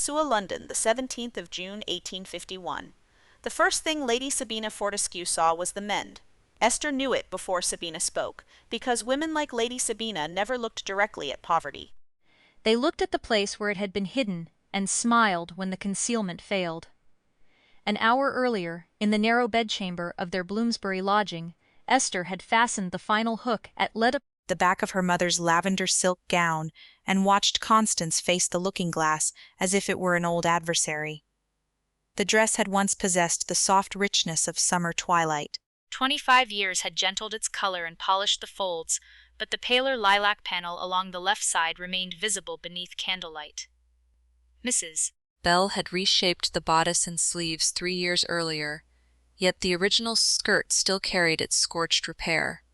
Sua, London, the 17th of June, 1851. The first thing Lady Sabina Fortescue saw was the mend. Esther knew it before Sabina spoke, because women like Lady Sabina never looked directly at poverty. They looked at the place where it had been hidden and smiled when the concealment failed. An hour earlier, in the narrow bedchamber of their Bloomsbury lodging, Esther had fastened the final hook at the back of her mother's lavender silk gown and watched Constance face the looking-glass as if it were an old adversary. The dress had once possessed the soft richness of summer twilight. 25 years had gentled its color and polished the folds, but the paler lilac panel along the left side remained visible beneath candlelight. Mrs. Bell had reshaped the bodice and sleeves 3 years earlier, yet the original skirt still carried its scorched repair.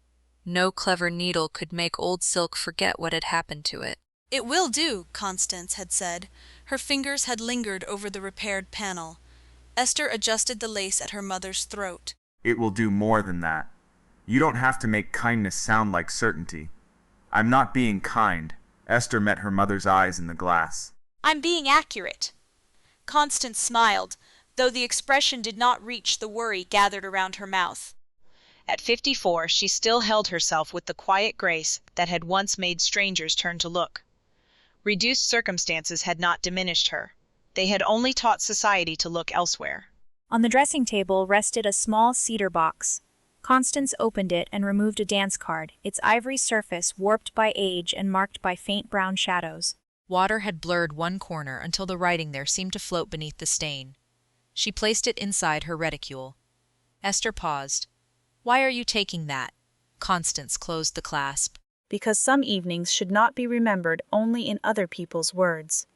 No clever needle could make old silk forget what had happened to it. "It will do," Constance had said. Her fingers had lingered over the repaired panel. Esther adjusted the lace at her mother's throat. "It will do more than that. You don't have to make kindness sound like certainty. I'm not being kind." Esther met her mother's eyes in the glass. "I'm being accurate." Constance smiled, though the expression did not reach the worry gathered around her mouth. At 54, she still held herself with the quiet grace that had once made strangers turn to look. Reduced circumstances had not diminished her. They had only taught society to look elsewhere. On the dressing table rested a small cedar box. Constance opened it and removed a dance card, its ivory surface warped by age and marked by faint brown shadows. Water had blurred one corner until the writing there seemed to float beneath the stain. She placed it inside her reticule. Esther paused. "Why are you taking that?" Constance closed the clasp. "Because some evenings should not be remembered only in other people's words."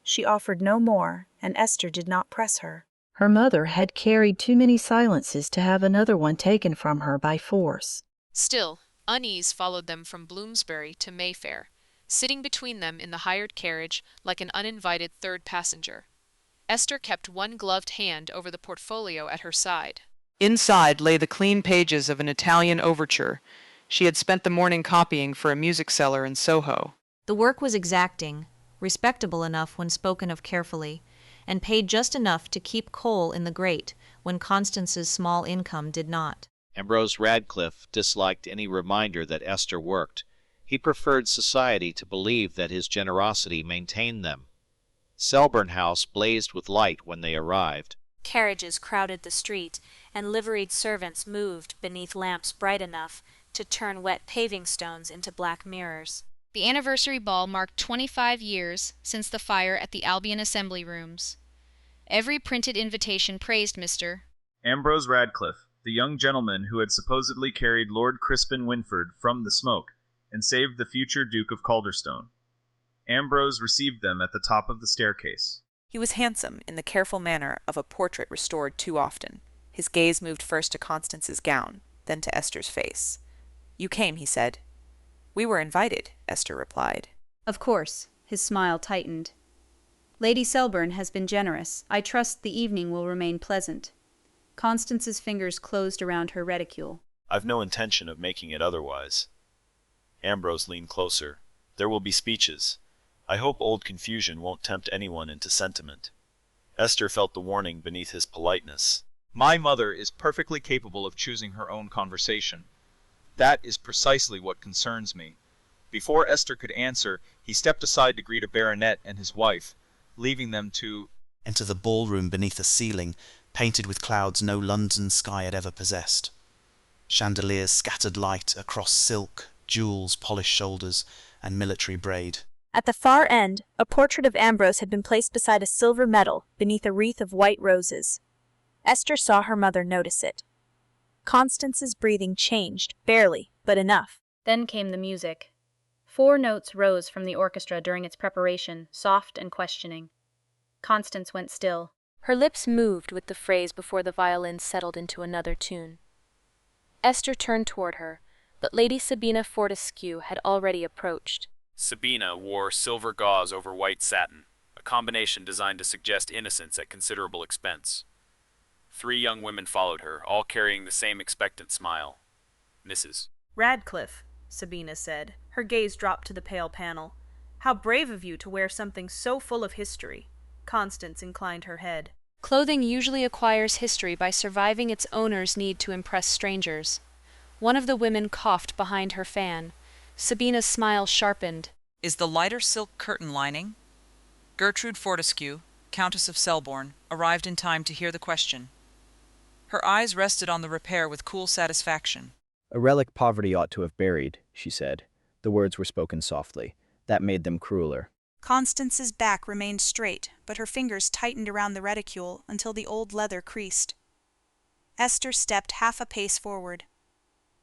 She offered no more, and Esther did not press her. Her mother had carried too many silences to have another one taken from her by force. Still, unease followed them from Bloomsbury to Mayfair, sitting between them in the hired carriage like an uninvited third passenger. Esther kept one gloved hand over the portfolio at her side. Inside lay the clean pages of an Italian overture. She had spent the morning copying for a music seller in Soho. The work was exacting, respectable enough when spoken of carefully, and paid just enough to keep coal in the grate when Constance's small income did not. Ambrose Radcliffe disliked any reminder that Esther worked. He preferred society to believe that his generosity maintained them. Selbourne House blazed with light when they arrived. Carriages crowded the street, and liveried servants moved beneath lamps bright enough to turn wet paving stones into black mirrors. The anniversary ball marked 25 years since the fire at the Albion Assembly Rooms. Every printed invitation praised Mr. Ambrose Radcliffe, the young gentleman who had supposedly carried Lord Crispin Winford from the smoke and saved the future Duke of Calderstone. Ambrose received them at the top of the staircase. He was handsome in the careful manner of a portrait restored too often. His gaze moved first to Constance's gown, then to Esther's face. "You came," he said. "We were invited," Esther replied. "Of course." His smile tightened. "Lady Selbourne has been generous. I trust the evening will remain pleasant." Constance's fingers closed around her reticule. "I've no intention of making it otherwise." Ambrose leaned closer. "There will be speeches. I hope old confusion won't tempt anyone into sentiment." Esther felt the warning beneath his politeness. "My mother is perfectly capable of choosing her own conversation. That is precisely what concerns me." Before Esther could answer, he stepped aside to greet a baronet and his wife, leaving them to enter the ballroom beneath a ceiling painted with clouds no London sky had ever possessed. Chandeliers scattered light across silk, jewels, polished shoulders, and military braid. At the far end, a portrait of Ambrose had been placed beside a silver medal beneath a wreath of white roses. Esther saw her mother notice it. Constance's breathing changed, barely, but enough. Then came the music. 4 notes rose from the orchestra during its preparation, soft and questioning. Constance went still. Her lips moved with the phrase before the violin settled into another tune. Esther turned toward her, but Lady Sabina Fortescue had already approached. Sabina wore silver gauze over white satin, a combination designed to suggest innocence at considerable expense. 3 young women followed her, all carrying the same expectant smile. Mrs. "Radcliffe," Sabina said. Her gaze dropped to the pale panel. "How brave of you to wear something so full of history." Constance inclined her head. Clothing usually acquires history by surviving its owner's need to impress strangers. One of the women coughed behind her fan. Sabina's smile sharpened. Is the lighter silk curtain lining? Gertrude Fortescue, Countess of Selbourne, arrived in time to hear the question. Her eyes rested on the repair with cool satisfaction. A relic poverty ought to have buried, she said. The words were spoken softly. That made them crueler. Constance's back remained straight, but her fingers tightened around the reticule until the old leather creased. Esther stepped half a pace forward.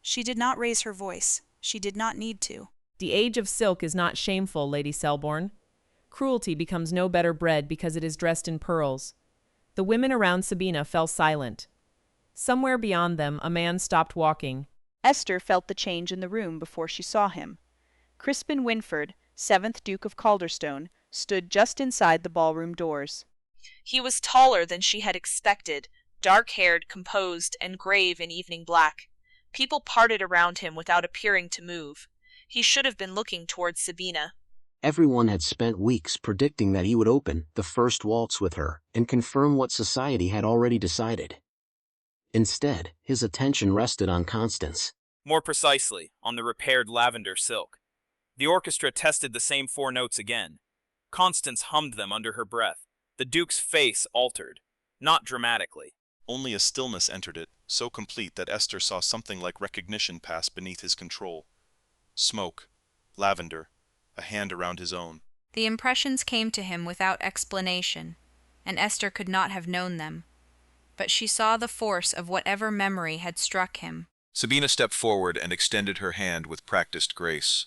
She did not raise her voice. She did not need to. The age of silk is not shameful, Lady Selbourne. Cruelty becomes no better bred because it is dressed in pearls. The women around Sabina fell silent. Somewhere beyond them, a man stopped walking. Esther felt the change in the room before she saw him. Crispin Winford, 7th Duke of Calderstone, stood just inside the ballroom doors. He was taller than she had expected, dark-haired, composed, and grave in evening black. People parted around him without appearing to move. He should have been looking towards Sabina. Everyone had spent weeks predicting that he would open the first waltz with her and confirm what society had already decided. Instead, his attention rested on Constance. More precisely, on the repaired lavender silk. The orchestra tested the same 4 notes again. Constance hummed them under her breath. The Duke's face altered, not dramatically. Only a stillness entered it, so complete that Esther saw something like recognition pass beneath his control. Smoke, lavender, a hand around his own. The impressions came to him without explanation, and Esther could not have known them. But she saw the force of whatever memory had struck him. Sabina stepped forward and extended her hand with practiced grace.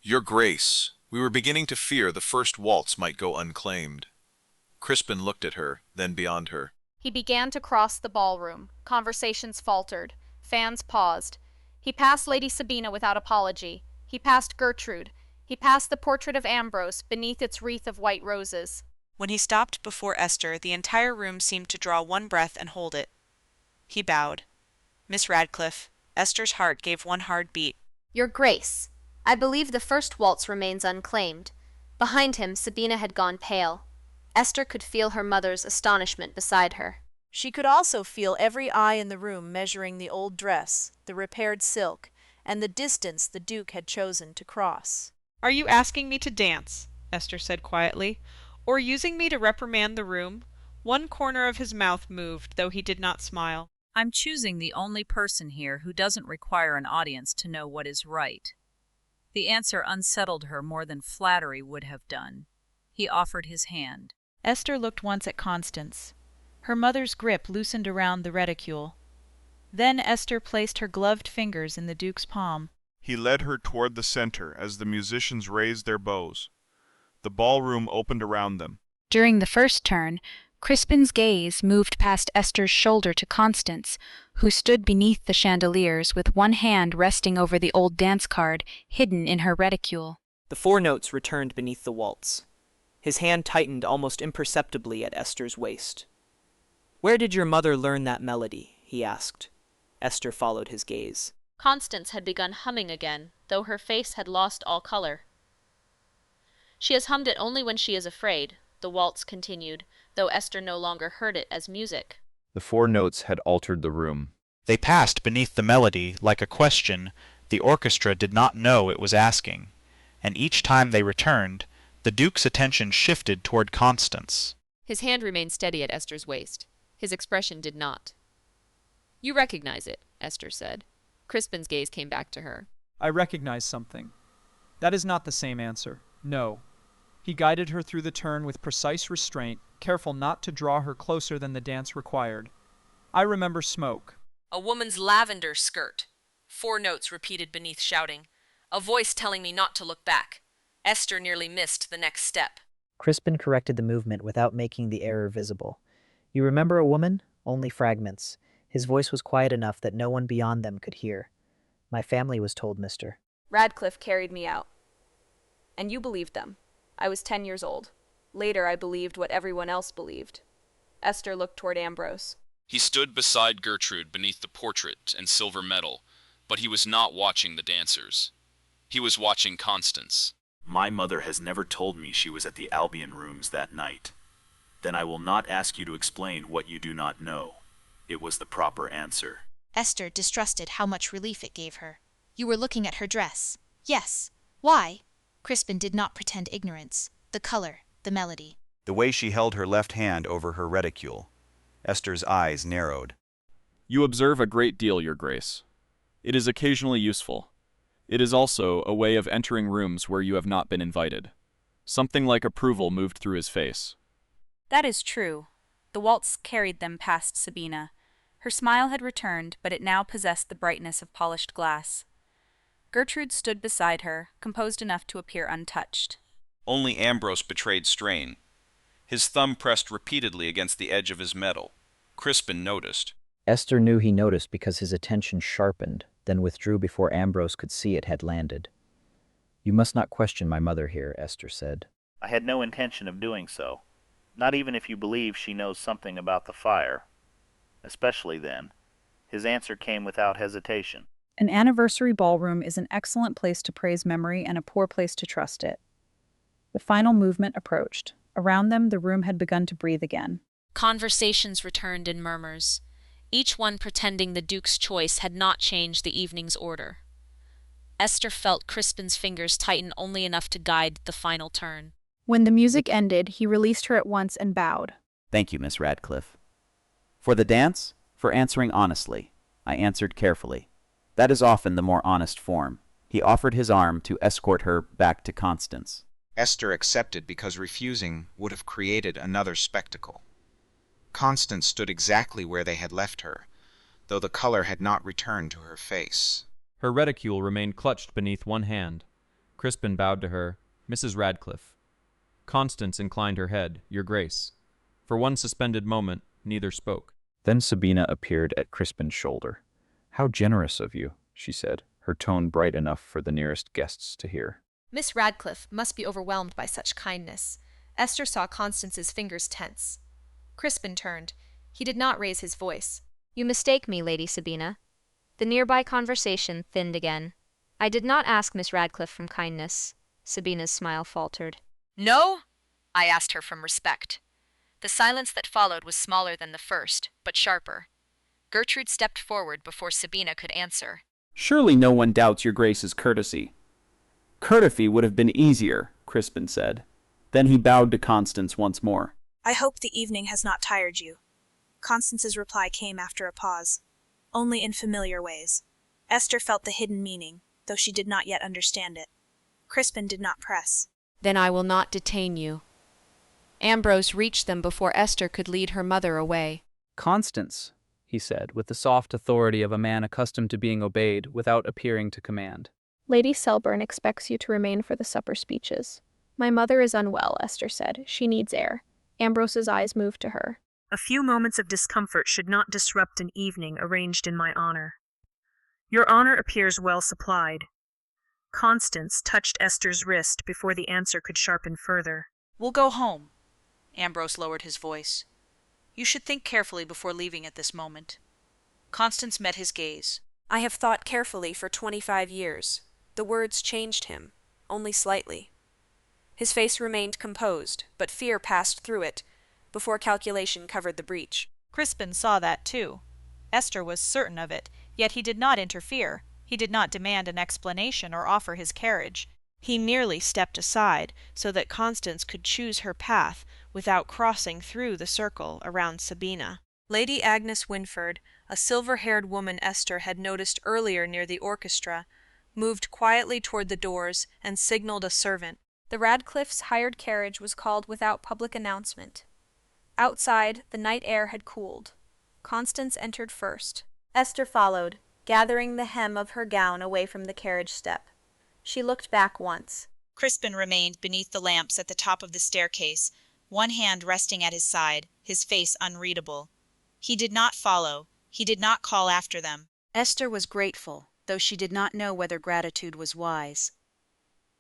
Your Grace, we were beginning to fear the first waltz might go unclaimed. Crispin looked at her, then beyond her. He began to cross the ballroom. Conversations faltered. Fans paused. He passed Lady Sabina without apology. He passed Gertrude. He passed the portrait of Ambrose beneath its wreath of white roses. When he stopped before Esther, the entire room seemed to draw one breath and hold it. He bowed. Miss Radcliffe, Esther's heart gave one hard beat. Your Grace, I believe the first waltz remains unclaimed. Behind him, Sabina had gone pale. Esther could feel her mother's astonishment beside her. She could also feel every eye in the room measuring the old dress, the repaired silk, and the distance the Duke had chosen to cross. Are you asking me to dance? Esther said quietly. Or using me to reprimand the room? One corner of his mouth moved, though he did not smile. I'm choosing the only person here who doesn't require an audience to know what is right. The answer unsettled her more than flattery would have done. He offered his hand. Esther looked once at Constance. Her mother's grip loosened around the reticule. Then Esther placed her gloved fingers in the Duke's palm. He led her toward the center as the musicians raised their bows. The ballroom opened around them. During the first turn, Crispin's gaze moved past Esther's shoulder to Constance, who stood beneath the chandeliers with one hand resting over the old dance card hidden in her reticule. The 4 notes returned beneath the waltz. His hand tightened almost imperceptibly at Esther's waist. "Where did your mother learn that melody?" he asked. Esther followed his gaze. Constance had begun humming again, though her face had lost all color. She has hummed it only when she is afraid, the waltz continued, though Esther no longer heard it as music. The 4 notes had altered the room. They passed beneath the melody like a question the orchestra did not know it was asking, and each time they returned, the Duke's attention shifted toward Constance. His hand remained steady at Esther's waist. His expression did not. You recognize it, Esther said. Crispin's gaze came back to her. I recognize something. That is not the same answer. No. He guided her through the turn with precise restraint, careful not to draw her closer than the dance required. I remember smoke. A woman's lavender skirt. 4 notes repeated beneath shouting. A voice telling me not to look back. Esther nearly missed the next step. Crispin corrected the movement without making the error visible. You remember a woman? Only fragments. His voice was quiet enough that no one beyond them could hear. My family was told, mister. Radcliffe carried me out. And you believed them. I was 10 years old. Later I believed what everyone else believed. Esther looked toward Ambrose. He stood beside Gertrude beneath the portrait and silver medal, but he was not watching the dancers. He was watching Constance. My mother has never told me she was at the Albion rooms that night. Then I will not ask you to explain what you do not know. It was the proper answer. Esther distrusted how much relief it gave her. You were looking at her dress. Yes. Why? Crispin did not pretend ignorance. The color, the melody. The way she held her left hand over her reticule. Esther's eyes narrowed. You observe a great deal, Your Grace. It is occasionally useful. It is also a way of entering rooms where you have not been invited. Something like approval moved through his face. That is true. The waltz carried them past Sabina. Her smile had returned, but it now possessed the brightness of polished glass. Gertrude stood beside her, composed enough to appear untouched. Only Ambrose betrayed strain. His thumb pressed repeatedly against the edge of his medal. Crispin noticed. Esther knew he noticed because his attention sharpened, then withdrew before Ambrose could see it had landed. You must not question my mother here, Esther said. I had no intention of doing so. Not even if you believe she knows something about the fire. Especially then. His answer came without hesitation. An anniversary ballroom is an excellent place to praise memory and a poor place to trust it. The final movement approached. Around them, the room had begun to breathe again. Conversations returned in murmurs, each one pretending the Duke's choice had not changed the evening's order. Esther felt Crispin's fingers tighten only enough to guide the final turn. When the music ended, he released her at once and bowed. Thank you, Miss Radcliffe. For the dance, for answering honestly. I answered carefully. That is often the more honest form. He offered his arm to escort her back to Constance. Esther accepted because refusing would have created another spectacle. Constance stood exactly where they had left her, though the color had not returned to her face. Her reticule remained clutched beneath one hand. Crispin bowed to her. Mrs. Radcliffe. Constance inclined her head. Your Grace. For one suspended moment, neither spoke. Then Sabina appeared at Crispin's shoulder. How generous of you, she said, her tone bright enough for the nearest guests to hear. Miss Radcliffe must be overwhelmed by such kindness. Esther saw Constance's fingers tense. Crispin turned. He did not raise his voice. You mistake me, Lady Sabina. The nearby conversation thinned again. I did not ask Miss Radcliffe from kindness. Sabina's smile faltered. No? I asked her from respect. The silence that followed was smaller than the first, but sharper. Gertrude stepped forward before Sabina could answer. Surely no one doubts your Grace's courtesy. Courtesy would have been easier, Crispin said. Then he bowed to Constance once more. I hope the evening has not tired you. Constance's reply came after a pause. Only in familiar ways. Esther felt the hidden meaning, though she did not yet understand it. Crispin did not press. Then I will not detain you. Ambrose reached them before Esther could lead her mother away. Constance, he said, with the soft authority of a man accustomed to being obeyed without appearing to command. Lady Selbourne expects you to remain for the supper speeches. My mother is unwell, Esther said. She needs air. Ambrose's eyes moved to her. A few moments of discomfort should not disrupt an evening arranged in my honor. Your honor appears well supplied. Constance touched Esther's wrist before the answer could sharpen further. We'll go home. Ambrose lowered his voice. You should think carefully before leaving at this moment. Constance met his gaze. I have thought carefully for 25 years. The words changed him, only slightly. His face remained composed, but fear passed through it, before calculation covered the breach. Crispin saw that too. Esther was certain of it, yet he did not interfere. He did not demand an explanation or offer his carriage. He merely stepped aside so that Constance could choose her path without crossing through the circle around Sabina. Lady Agnes Winford, a silver-haired woman Esther had noticed earlier near the orchestra, moved quietly toward the doors and signaled a servant. The Radcliffes' hired carriage was called without public announcement. Outside, the night air had cooled. Constance entered first. Esther followed, gathering the hem of her gown away from the carriage step. She looked back once. Crispin remained beneath the lamps at the top of the staircase, one hand resting at his side, his face unreadable. He did not follow. He did not call after them. Esther was grateful, though she did not know whether gratitude was wise.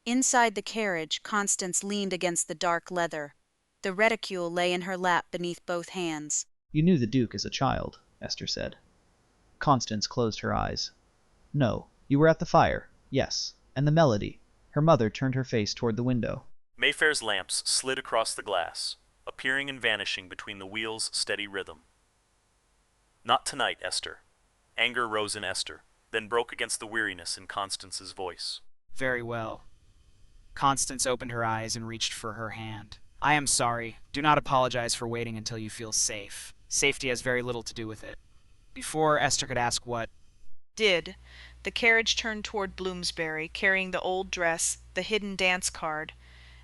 Inside the carriage, Constance leaned against the dark leather. The reticule lay in her lap beneath both hands. You knew the Duke as a child, Esther said. Constance closed her eyes. No, you were at the fire, yes, and the melody. Her mother turned her face toward the window. Mayfair's lamps slid across the glass. appearing and vanishing between the wheel's steady rhythm. Not tonight, Esther. Anger rose in Esther, then broke against the weariness in Constance's voice. Very well. Constance opened her eyes and reached for her hand. I am sorry. Do not apologize for waiting until you feel safe. Safety has very little to do with it. Before Esther could ask what the carriage turned toward Bloomsbury, carrying the old dress, the hidden dance card,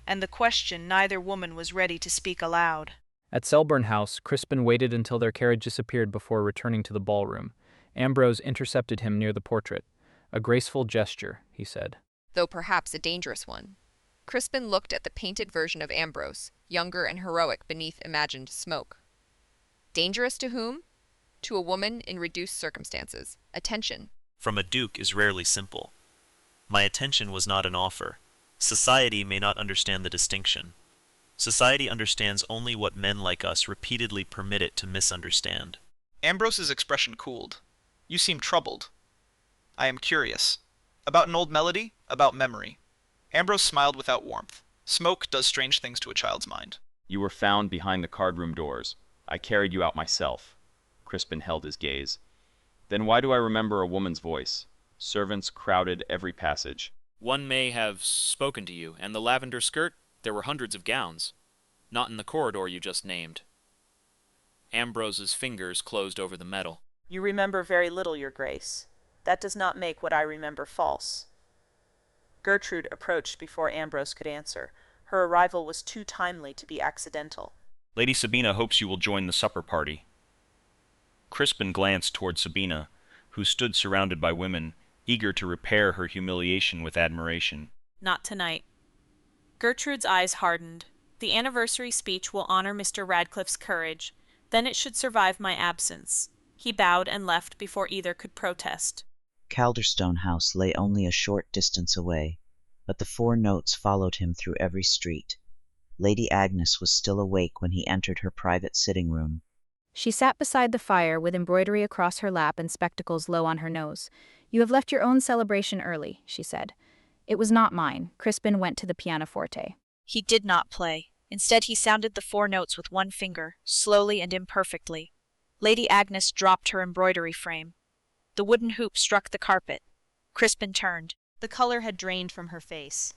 and the question neither woman was ready to speak aloud. At Selbourne House, Crispin waited until their carriage disappeared before returning to the ballroom. Ambrose intercepted him near the portrait. A graceful gesture, he said. Though perhaps a dangerous one. Crispin looked at the painted version of Ambrose, younger and heroic beneath imagined smoke. Dangerous to whom? To a woman in reduced circumstances. Attention. From a duke is rarely simple. My attention was not an offer. Society may not understand the distinction. Society understands only what men like us repeatedly permit it to misunderstand. Ambrose's expression cooled. You seem troubled. I am curious. About an old melody? About memory? Ambrose smiled without warmth. Smoke does strange things to a child's mind. You were found behind the card-room doors. I carried you out myself. Crispin held his gaze. Then why do I remember a woman's voice? Servants crowded every passage. One may have spoken to you, and the lavender skirt, there were hundreds of gowns. Not in the corridor you just named. Ambrose's fingers closed over the metal. You remember very little, Your Grace. That does not make what I remember false. Gertrude approached before Ambrose could answer. Her arrival was too timely to be accidental. Lady Sabina hopes you will join the supper party. Crispin glanced toward Sabina, who stood surrounded by women, eager to repair her humiliation with admiration. Not tonight. Gertrude's eyes hardened. The anniversary speech will honor Mr. Radcliffe's courage. Then it should survive my absence. He bowed and left before either could protest. Calderstone House lay only a short distance away, but the 4 notes followed him through every street. Lady Agnes was still awake when he entered her private sitting room. She sat beside the fire with embroidery across her lap and spectacles low on her nose. You have left your own celebration early, she said. It was not mine. Crispin went to the pianoforte. He did not play. Instead, he sounded the 4 notes with one finger, slowly and imperfectly. Lady Agnes dropped her embroidery frame. The wooden hoop struck the carpet. Crispin turned. The color had drained from her face.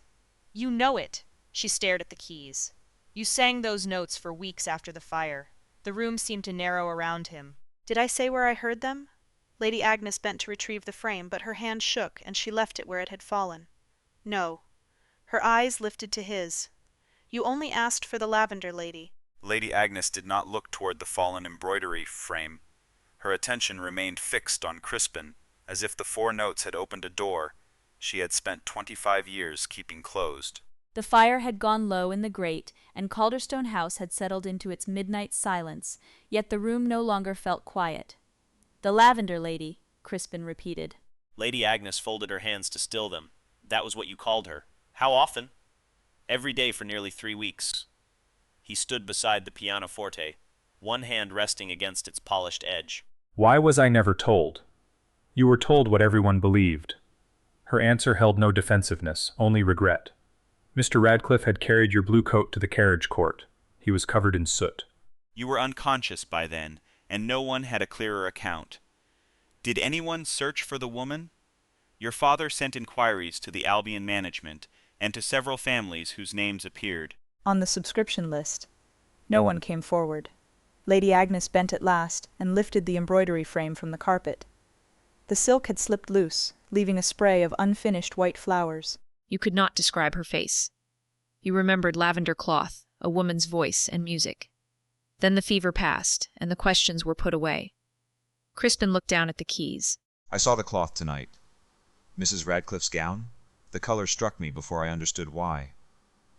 You know it. She stared at the keys. You sang those notes for weeks after the fire. The room seemed to narrow around him. Did I say where I heard them? Lady Agnes bent to retrieve the frame, but her hand shook, and she left it where it had fallen. No. Her eyes lifted to his. You only asked for the lavender, lady. Lady Agnes did not look toward the fallen embroidery frame. Her attention remained fixed on Crispin, as if the 4 notes had opened a door she had spent 25 years keeping closed. The fire had gone low in the grate, and Calderstone House had settled into its midnight silence, yet the room no longer felt quiet. The lavender lady, Crispin repeated. Lady Agnes folded her hands to still them. That was what you called her. How often? Every day for nearly 3 weeks. He stood beside the pianoforte, one hand resting against its polished edge. Why was I never told? You were told what everyone believed. Her answer held no defensiveness, only regret. Mr. Radcliffe had carried your blue coat to the carriage court. He was covered in soot. You were unconscious by then, and no one had a clearer account. Did anyone search for the woman? Your father sent inquiries to the Albion management and to several families whose names appeared. On the subscription list. No one came forward. Lady Agnes bent at last and lifted the embroidery frame from the carpet. The silk had slipped loose, leaving a spray of unfinished white flowers. You could not describe her face. You remembered lavender cloth, a woman's voice, and music. Then the fever passed, and the questions were put away. Crispin looked down at the keys. I saw the cloth tonight. Mrs. Radcliffe's gown? The color struck me before I understood why.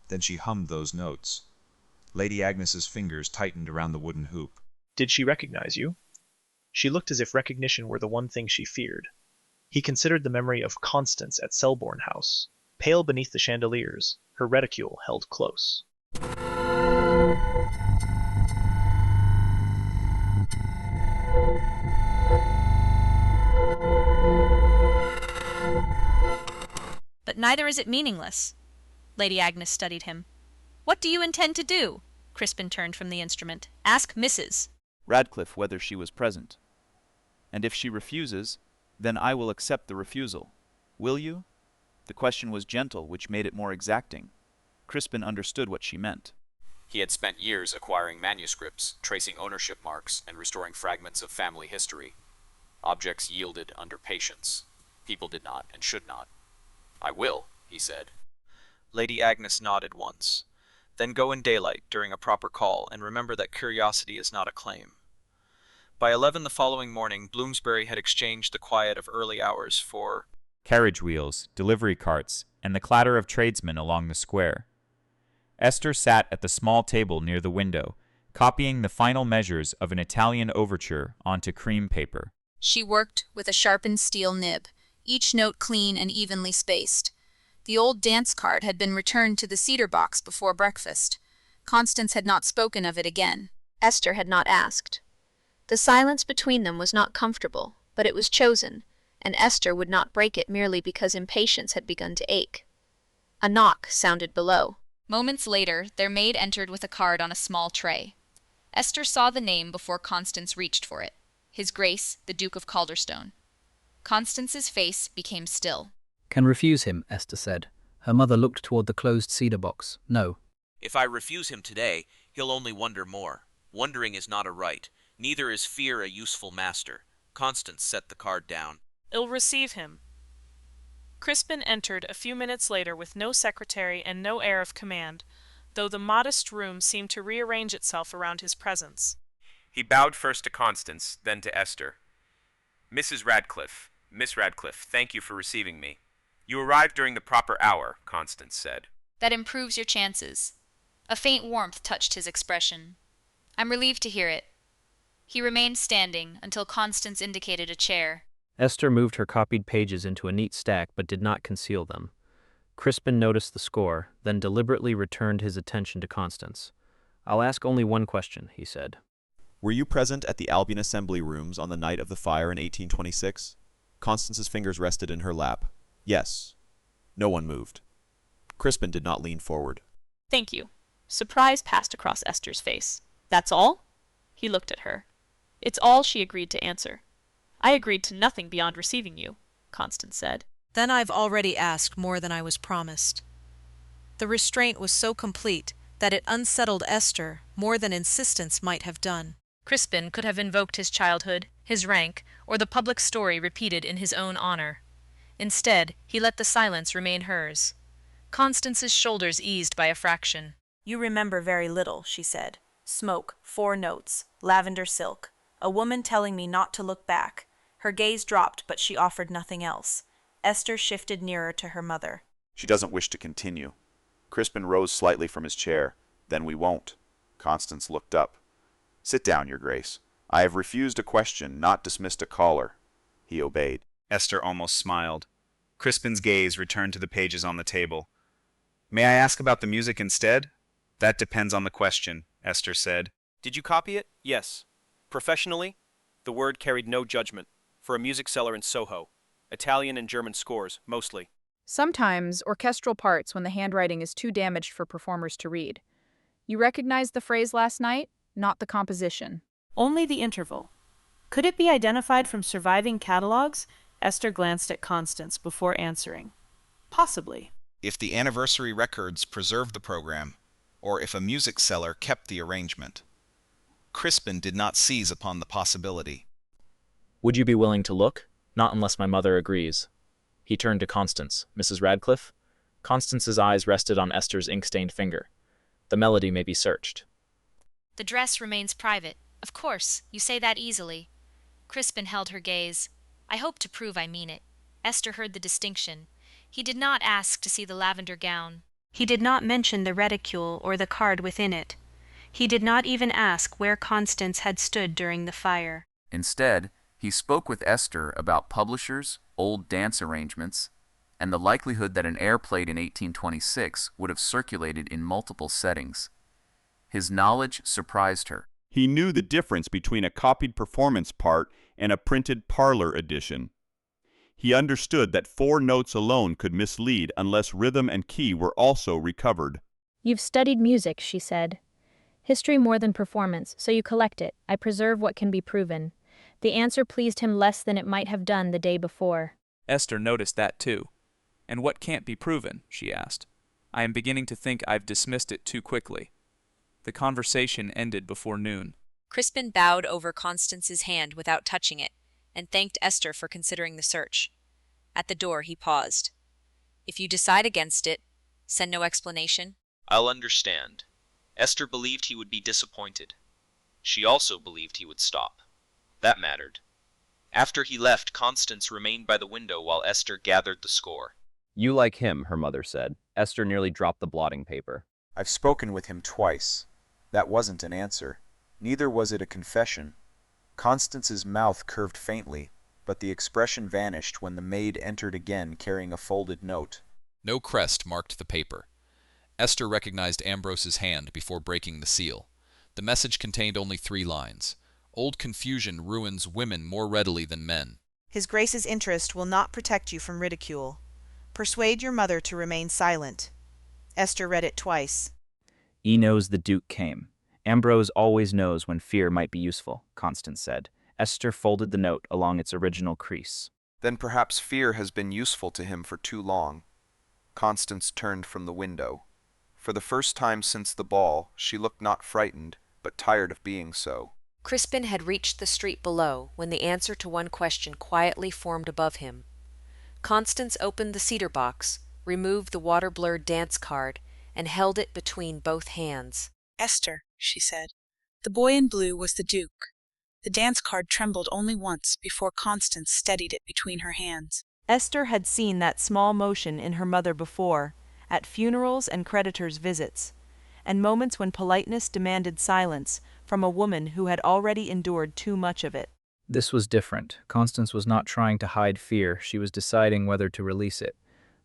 Then she hummed those notes. Lady Agnes's fingers tightened around the wooden hoop. Did she recognize you? She looked as if recognition were the one thing she feared. He considered the memory of Constance at Selbourne House. Pale beneath the chandeliers, her reticule held close. But neither is it meaningless. Lady Agnes studied him. What do you intend to do? Crispin turned from the instrument. Ask Mrs. Radcliffe whether she was present. And if she refuses, then I will accept the refusal. Will you? The question was gentle, which made it more exacting. Crispin understood what she meant. He had spent years acquiring manuscripts, tracing ownership marks, and restoring fragments of family history. Objects yielded under patience. People did not and should not. I will, he said. Lady Agnes nodded once. Then go in daylight during a proper call, and remember that curiosity is not a claim. By 11 the following morning, Bloomsbury had exchanged the quiet of early hours for carriage wheels, delivery carts, and the clatter of tradesmen along the square. Esther sat at the small table near the window, copying the final measures of an Italian overture onto cream paper. She worked with a sharpened steel nib, each note clean and evenly spaced. The old dance card had been returned to the cedar box before breakfast. Constance had not spoken of it again. Esther had not asked. The silence between them was not comfortable, but it was chosen, and Esther would not break it merely because impatience had begun to ache. A knock sounded below. Moments later, their maid entered with a card on a small tray. Esther saw the name before Constance reached for it. His Grace, the Duke of Calderstone. Constance's face became still. Can refuse him, Esther said. Her mother looked toward the closed cedar box. No. If I refuse him today, he'll only wonder more. Wondering is not a right. Neither is fear a useful master. Constance set the card down. I'll receive him. Crispin entered a few minutes later with no secretary and no air of command, though the modest room seemed to rearrange itself around his presence. He bowed first to Constance, then to Esther. Mrs. Radcliffe, Miss Radcliffe, thank you for receiving me. You arrived during the proper hour, Constance said. That improves your chances. A faint warmth touched his expression. I'm relieved to hear it. He remained standing until Constance indicated a chair. Esther moved her copied pages into a neat stack but did not conceal them. Crispin noticed the score, then deliberately returned his attention to Constance. I'll ask only one question, he said. Were you present at the Albion Assembly Rooms on the night of the fire in 1826? Constance's fingers rested in her lap. Yes. No one moved. Crispin did not lean forward. Thank you. Surprise passed across Esther's face. That's all? He looked at her. It's all she agreed to answer. I agreed to nothing beyond receiving you, Constance said. Then I've already asked more than I was promised. The restraint was so complete that it unsettled Esther more than insistence might have done. Crispin could have invoked his childhood, his rank, or the public story repeated in his own honor. Instead, he let the silence remain hers. Constance's shoulders eased by a fraction. You remember very little, she said. Smoke, 4 notes, lavender silk, a woman telling me not to look back. Her gaze dropped, but she offered nothing else. Esther shifted nearer to her mother. She doesn't wish to continue. Crispin rose slightly from his chair. Then we won't. Constance looked up. Sit down, Your Grace. I have refused a question, not dismissed a caller. He obeyed. Esther almost smiled. Crispin's gaze returned to the pages on the table. May I ask about the music instead? That depends on the question, Esther said. Did you copy it? Yes. Professionally? The word carried no judgment. For a music seller in Soho. Italian and German scores, mostly. Sometimes orchestral parts when the handwriting is too damaged for performers to read. You recognized the phrase last night, not the composition. Only the interval. Could it be identified from surviving catalogs? Esther glanced at Constance before answering. Possibly. If the anniversary records preserved the program, or if a music seller kept the arrangement. Crispin did not seize upon the possibility. Would you be willing to look? Not unless my mother agrees. He turned to Constance. Mrs. Radcliffe? Constance's eyes rested on Esther's ink-stained finger. The melody may be searched. The dress remains private. Of course, you say that easily. Crispin held her gaze. I hope to prove I mean it. Esther heard the distinction. He did not ask to see the lavender gown. He did not mention the reticule or the card within it. He did not even ask where Constance had stood during the fire. Instead, he spoke with Esther about publishers, old dance arrangements, and the likelihood that an air played in 1826 would have circulated in multiple settings. His knowledge surprised her. He knew the difference between a copied performance part and a printed parlor edition. He understood that 4 notes alone could mislead unless rhythm and key were also recovered. You've studied music, she said. History more than performance, so you collect it. I preserve what can be proven. The answer pleased him less than it might have done the day before. Esther noticed that too. And what can't be proven? She asked. I am beginning to think I've dismissed it too quickly. The conversation ended before noon. Crispin bowed over Constance's hand without touching it, and thanked Esther for considering the search. At the door he paused. If you decide against it, send no explanation. I'll understand. Esther believed he would be disappointed. She also believed he would stop. That mattered. After he left, Constance remained by the window while Esther gathered the score. You like him, her mother said. Esther nearly dropped the blotting paper. I've spoken with him twice. That wasn't an answer. Neither was it a confession. Constance's mouth curved faintly, but the expression vanished when the maid entered again carrying a folded note. No crest marked the paper. Esther recognized Ambrose's hand before breaking the seal. The message contained only 3 lines. Old confusion ruins women more readily than men. His Grace's interest will not protect you from ridicule. Persuade your mother to remain silent. Esther read it twice. E knows the Duke came. Ambrose always knows when fear might be useful, Constance said. Esther folded the note along its original crease. Then perhaps fear has been useful to him for too long. Constance turned from the window. For the first time since the ball, she looked not frightened, but tired of being so. Crispin had reached the street below when the answer to one question quietly formed above him. Constance opened the cedar box, removed the water-blurred dance card, and held it between both hands. Esther, she said, the boy in blue was the Duke. The dance card trembled only once before Constance steadied it between her hands. Esther had seen that small motion in her mother before, at funerals and creditors' visits, and moments when politeness demanded silence from a woman who had already endured too much of it. This was different. Constance was not trying to hide fear. She was deciding whether to release it.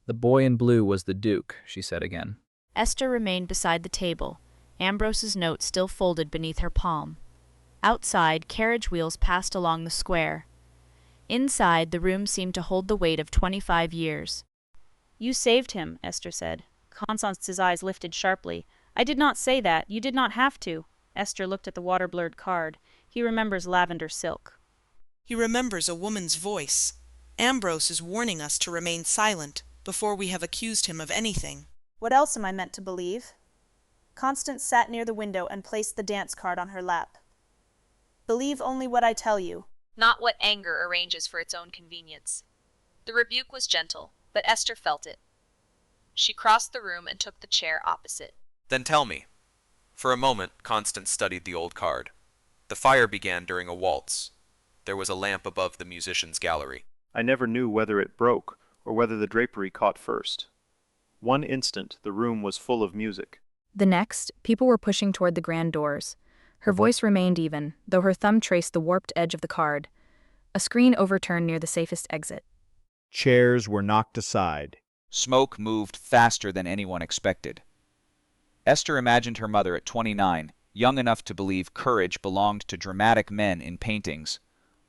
The boy in blue was the Duke, she said again. Esther remained beside the table, Ambrose's note still folded beneath her palm. Outside, carriage wheels passed along the square. Inside, the room seemed to hold the weight of 25 years. You saved him, Esther said. Constance's eyes lifted sharply. I did not say that. You did not have to. Esther looked at the water-blurred card. He remembers lavender silk. He remembers a woman's voice. Ambrose is warning us to remain silent before we have accused him of anything. What else am I meant to believe? Constance sat near the window and placed the dance card on her lap. Believe only what I tell you. Not what anger arranges for its own convenience. The rebuke was gentle, but Esther felt it. She crossed the room and took the chair opposite. Then tell me. For a moment, Constance studied the old card. The fire began during a waltz. There was a lamp above the musicians' gallery. I never knew whether it broke, or whether the drapery caught first. One instant, the room was full of music. The next, people were pushing toward the grand doors. Her voice remained even, though her thumb traced the warped edge of the card. A screen overturned near the safest exit. Chairs were knocked aside. Smoke moved faster than anyone expected. Esther imagined her mother at 29, young enough to believe courage belonged to dramatic men in paintings,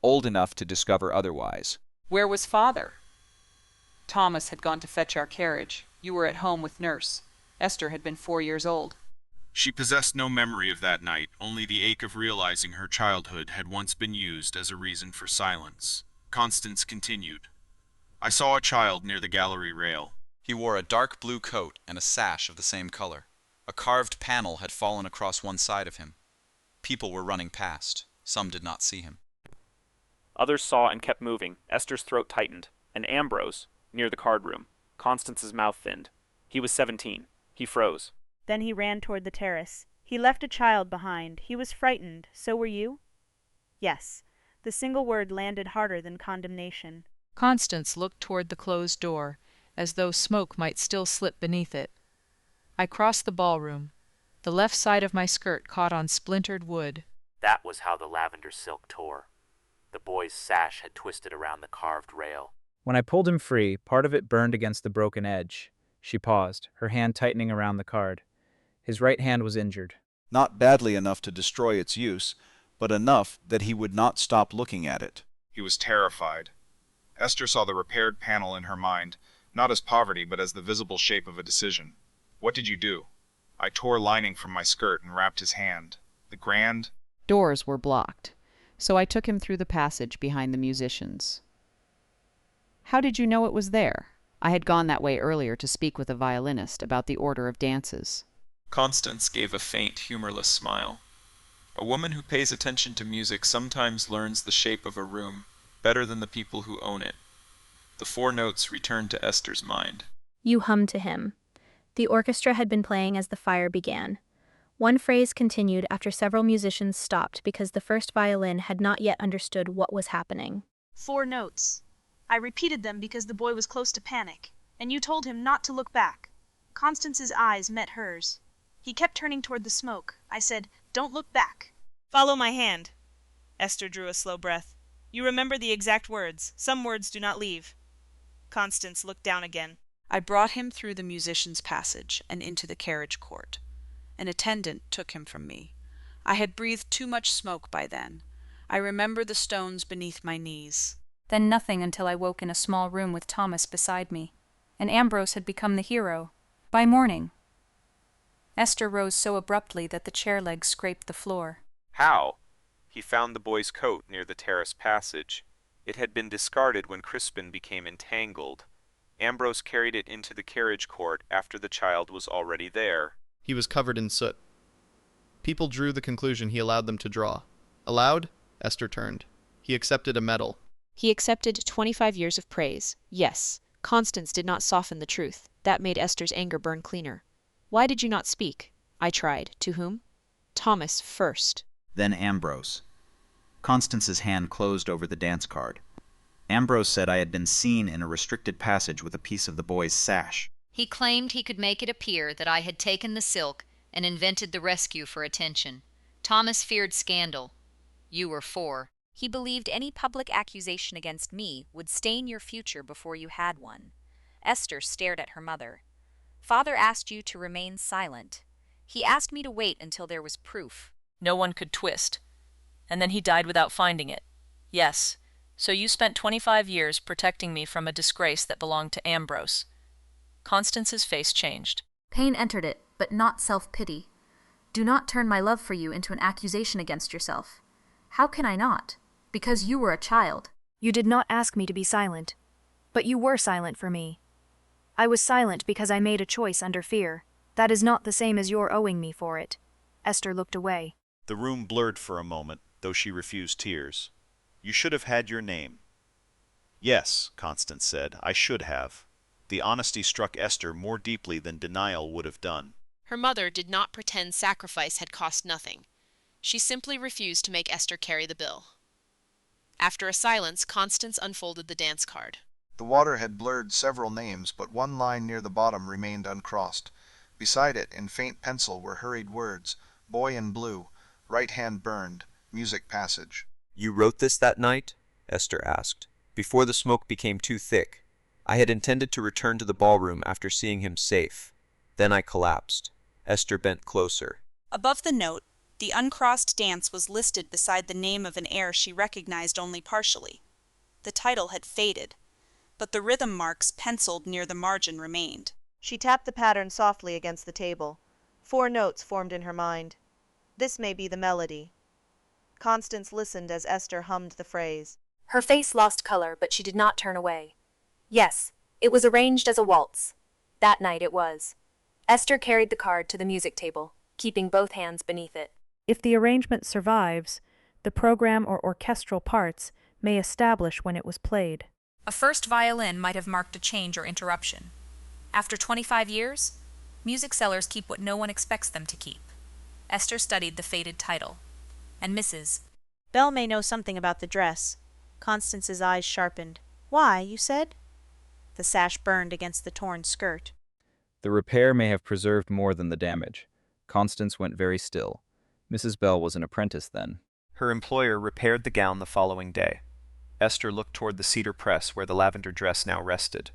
old enough to discover otherwise. Where was father? Thomas had gone to fetch our carriage. You were at home with nurse. Esther had been 4 years old. She possessed no memory of that night, only the ache of realizing her childhood had once been used as a reason for silence. Constance continued. I saw a child near the gallery rail. He wore a dark blue coat and a sash of the same color. A carved panel had fallen across one side of him. People were running past. Some did not see him. Others saw and kept moving. Esther's throat tightened. And Ambrose, near the card room. Constance's mouth thinned. He was 17. He froze. Then he ran toward the terrace. He left a child behind. He was frightened. So were you? Yes. The single word landed harder than condemnation. Constance looked toward the closed door, as though smoke might still slip beneath it. I crossed the ballroom. The left side of my skirt caught on splintered wood. That was how the lavender silk tore. The boy's sash had twisted around the carved rail. When I pulled him free, part of it burned against the broken edge. She paused, her hand tightening around the card. His right hand was injured. Not badly enough to destroy its use, but enough that he would not stop looking at it. He was terrified. Esther saw the repaired panel in her mind, not as poverty but as the visible shape of a decision. What did you do? I tore lining from my skirt and wrapped his hand. The grand... Doors were blocked, so I took him through the passage behind the musicians. How did you know it was there? I had gone that way earlier to speak with a violinist about the order of dances. Constance gave a faint, humorless smile. A woman who pays attention to music sometimes learns the shape of a room better than the people who own it. The 4 notes returned to Esther's mind. You hummed to him. The orchestra had been playing as the fire began. One phrase continued after several musicians stopped because the first violin had not yet understood what was happening. 4 notes. I repeated them because the boy was close to panic, and you told him not to look back. Constance's eyes met hers. He kept turning toward the smoke. I said, "Don't look back." Follow my hand. Esther drew a slow breath. You remember the exact words. Some words do not leave. Constance looked down again. I brought him through the musician's passage and into the carriage court. An attendant took him from me. I had breathed too much smoke by then. I remember the stones beneath my knees. Then nothing until I woke in a small room with Thomas beside me, and Ambrose had become the hero. By morning. Esther rose so abruptly that the chair legs scraped the floor. How? He found the boy's coat near the terrace passage. It had been discarded when Crispin became entangled. Ambrose carried it into the carriage court after the child was already there. He was covered in soot. People drew the conclusion he allowed them to draw. Allowed? Esther turned. He accepted a medal. He accepted 25 years of praise. Yes, Constance did not soften the truth. That made Esther's anger burn cleaner. Why did you not speak? I tried. To whom? Thomas first. Then Ambrose. Constance's hand closed over the dance card. Ambrose said I had been seen in a restricted passage with a piece of the boy's sash. He claimed he could make it appear that I had taken the silk and invented the rescue for attention. Thomas feared scandal. You were 4. He believed any public accusation against me would stain your future before you had one. Esther stared at her mother. Father asked you to remain silent. He asked me to wait until there was proof. No one could twist. And then he died without finding it. Yes, so you spent 25 years protecting me from a disgrace that belonged to Ambrose. Constance's face changed. Pain entered it, but not self-pity. Do not turn my love for you into an accusation against yourself. How can I not? Because you were a child. You did not ask me to be silent, but you were silent for me. I was silent because I made a choice under fear. That is not the same as your owing me for it. Esther looked away. The room blurred for a moment, though she refused tears. You should have had your name. Yes, Constance said, I should have. The honesty struck Esther more deeply than denial would have done. Her mother did not pretend sacrifice had cost nothing. She simply refused to make Esther carry the bill. After a silence, Constance unfolded the dance card. The water had blurred several names, but one line near the bottom remained uncrossed. Beside it, in faint pencil, were hurried words, "Boy in blue, right hand burned, music passage." You wrote this that night? Esther asked. Before the smoke became too thick. I had intended to return to the ballroom after seeing him safe. Then I collapsed. Esther bent closer. Above the note, the uncrossed dance was listed beside the name of an air she recognized only partially. The title had faded, but the rhythm marks penciled near the margin remained. She tapped the pattern softly against the table. 4 notes formed in her mind. This may be the melody. Constance listened as Esther hummed the phrase. Her face lost color, but she did not turn away. Yes, it was arranged as a waltz. That night it was. Esther carried the card to the music table, keeping both hands beneath it. If the arrangement survives, the program or orchestral parts may establish when it was played. A first violin might have marked a change or interruption. After 25 years, music sellers keep what no one expects them to keep. Esther studied the faded title. And Mrs. Belle may know something about the dress. Constance's eyes sharpened. Why, you said? The sash burned against the torn skirt. The repair may have preserved more than the damage. Constance went very still. Mrs. Bell was an apprentice then. Her employer repaired the gown the following day. Esther looked toward the cedar press where the lavender dress now rested.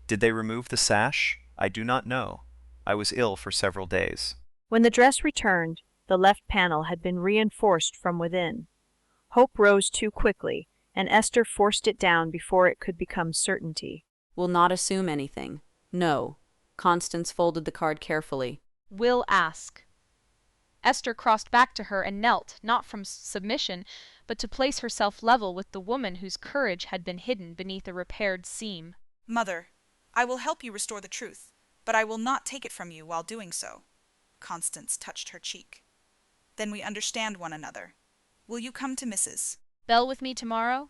Did they remove the sash? I do not know. I was ill for several days. When the dress returned, the left panel had been reinforced from within. Hope rose too quickly, and Esther forced it down before it could become certainty. Will not assume anything. No. Constance folded the card carefully. will ask. Esther crossed back to her and knelt, not from submission, but to place herself level with the woman whose courage had been hidden beneath a repaired seam. Mother, I will help you restore the truth, but I will not take it from you while doing so. Constance touched her cheek. Then we understand one another. Will you come to Mrs. Bell with me tomorrow?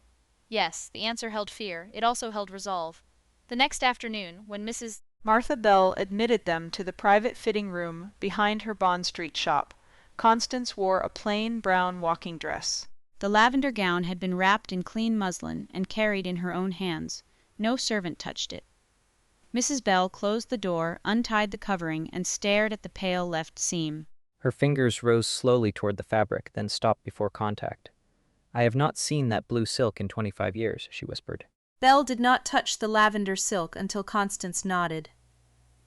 Yes, the answer held fear. It also held resolve. The next afternoon, when Mrs. Martha Bell admitted them to the private fitting room behind her Bond Street shop, Constance wore a plain brown walking dress. The lavender gown had been wrapped in clean muslin and carried in her own hands. No servant touched it. Mrs. Bell closed the door, untied the covering, and stared at the pale left seam. Her fingers rose slowly toward the fabric, then stopped before contact. "I have not seen that blue silk in 25 years," she whispered. Belle did not touch the lavender silk until Constance nodded.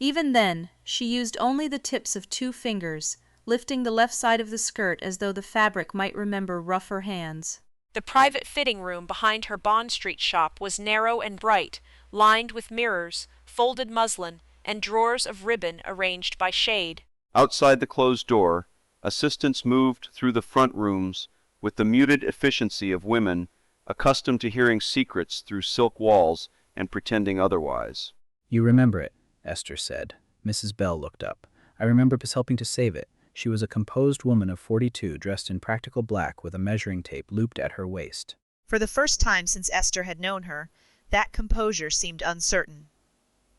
Even then, she used only the tips of 2 fingers, lifting the left side of the skirt as though the fabric might remember rougher hands. The private fitting room behind her Bond Street shop was narrow and bright, lined with mirrors, folded muslin, and drawers of ribbon arranged by shade. Outside the closed door, assistants moved through the front rooms with the muted efficiency of women accustomed to hearing secrets through silk walls and pretending otherwise. "You remember it," Esther said. Mrs. Bell looked up. "I remember helping to save it. She was a composed woman of 42, dressed in practical black with a measuring tape looped at her waist." For the first time since Esther had known her, that composure seemed uncertain.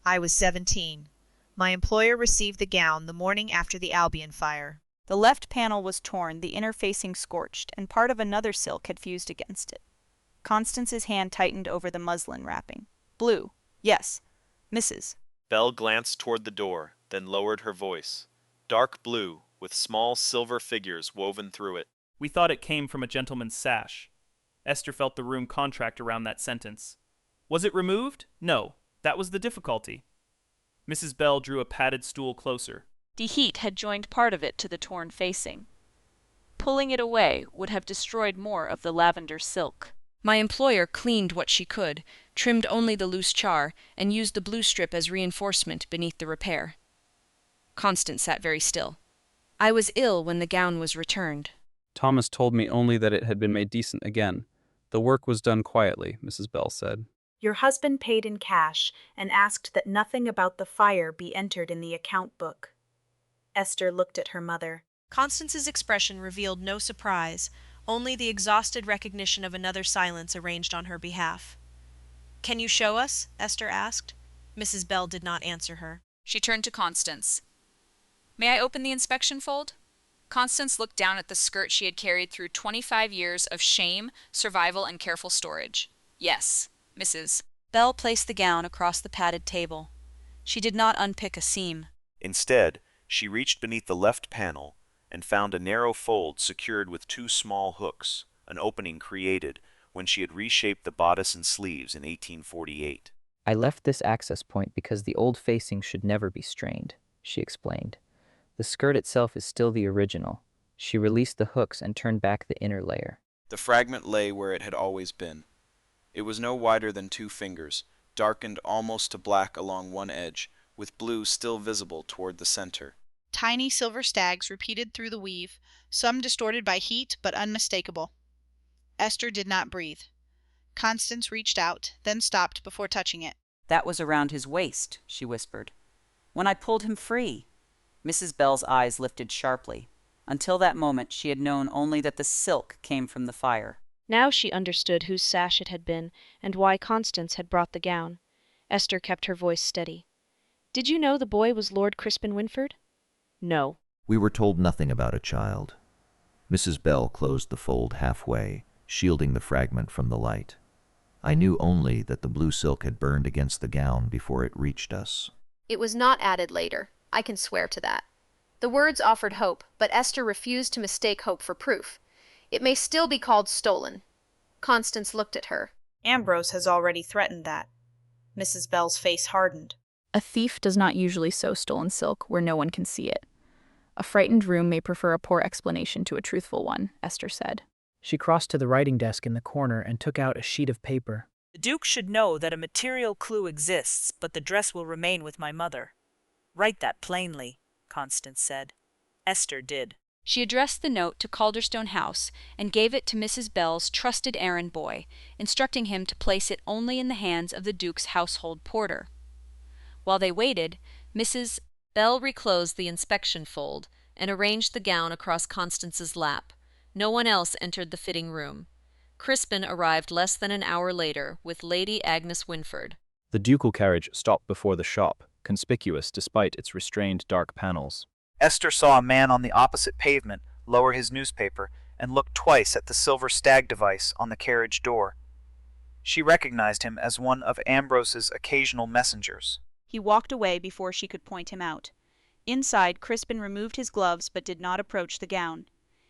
I was 17. My employer received the gown the morning after the Albion fire. The left panel was torn, the inner facing scorched, and part of another silk had fused against it. Constance's hand tightened over the muslin wrapping. Blue. Yes. Mrs. Belle glanced toward the door, then lowered her voice. Dark blue, with small silver figures woven through it. "We thought it came from a gentleman's sash." Esther felt the room contract around that sentence. "Was it removed? No. That was the difficulty." Mrs. Bell drew a padded stool closer. The heat had joined part of it to the torn facing. Pulling it away would have destroyed more of the lavender silk. My employer cleaned what she could, trimmed only the loose char, and used the blue strip as reinforcement beneath the repair. Constance sat very still. I was ill when the gown was returned. "Thomas told me only that it had been made decent again. The work was done quietly," Mrs. Bell said. Your husband paid in cash and asked that nothing about the fire be entered in the account book. Esther looked at her mother. Constance's expression revealed no surprise, only the exhausted recognition of another silence arranged on her behalf. "Can you show us?" Esther asked. Mrs. Bell did not answer her. She turned to Constance. "May I open the inspection fold?" Constance looked down at the skirt she had carried through 25 years of shame, survival, and careful storage. "Yes, Mrs." Bell placed the gown across the padded table. She did not unpick a seam. Instead, she reached beneath the left panel and found a narrow fold secured with 2 small hooks, an opening created when she had reshaped the bodice and sleeves in 1848. "I left this access point because the old facing should never be strained," she explained. "The skirt itself is still the original." She released the hooks and turned back the inner layer. The fragment lay where it had always been. It was no wider than 2 fingers, darkened almost to black along one edge, with blue still visible toward the center. Tiny silver stags repeated through the weave, some distorted by heat but unmistakable. Esther did not breathe. Constance reached out, then stopped before touching it. "That was around his waist," she whispered. "When I pulled him free." Mrs. Bell's eyes lifted sharply. Until that moment she had known only that the silk came from the fire. Now she understood whose sash it had been, and why Constance had brought the gown. Esther kept her voice steady. "Did you know the boy was Lord Crispin Winford?" "No." "We were told nothing about a child." Mrs. Bell closed the fold halfway, shielding the fragment from the light. "I knew only that the blue silk had burned against the gown before it reached us." It was not added later. I can swear to that. The words offered hope, but Esther refused to mistake hope for proof. It may still be called stolen. Constance looked at her. Ambrose has already threatened that. Mrs. Bell's face hardened. A thief does not usually sew stolen silk where no one can see it. A frightened room may prefer a poor explanation to a truthful one, Esther said. She crossed to the writing desk in the corner and took out a sheet of paper. "The Duke should know that a material clue exists, but the dress will remain with my mother. Write that plainly." Constance said. Esther did. She addressed the note to Calderstone House and gave it to Mrs. Bell's trusted errand boy, instructing him to place it only in the hands of the Duke's household porter. While they waited, Mrs. Bell reclosed the inspection fold and arranged the gown across Constance's lap. No one else entered the fitting room. Crispin arrived less than an hour later with Lady Agnes Winford. The ducal carriage stopped before the shop, conspicuous despite its restrained dark panels. Esther saw a man on the opposite pavement lower his newspaper and look twice at the silver stag device on the carriage door. She recognized him as one of Ambrose's occasional messengers. He walked away before she could point him out. Inside, Crispin removed his gloves but did not approach the gown.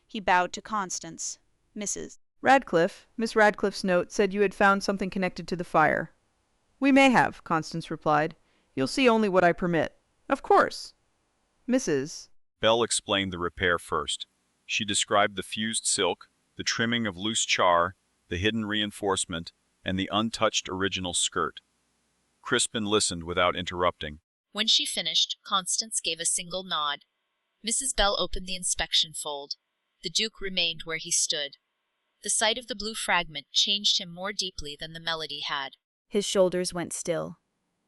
He bowed to Constance. Mrs. Radcliffe, Miss Radcliffe's note said you had found something connected to the fire. We may have, Constance replied. You'll see only what I permit. Of course. Mrs. Bell explained the repair first. She described the fused silk, the trimming of loose char, the hidden reinforcement, and the untouched original skirt. Crispin listened without interrupting. When she finished, Constance gave a single nod. Mrs. Bell opened the inspection fold. The Duke remained where he stood. The sight of the blue fragment changed him more deeply than the melody had. His shoulders went still.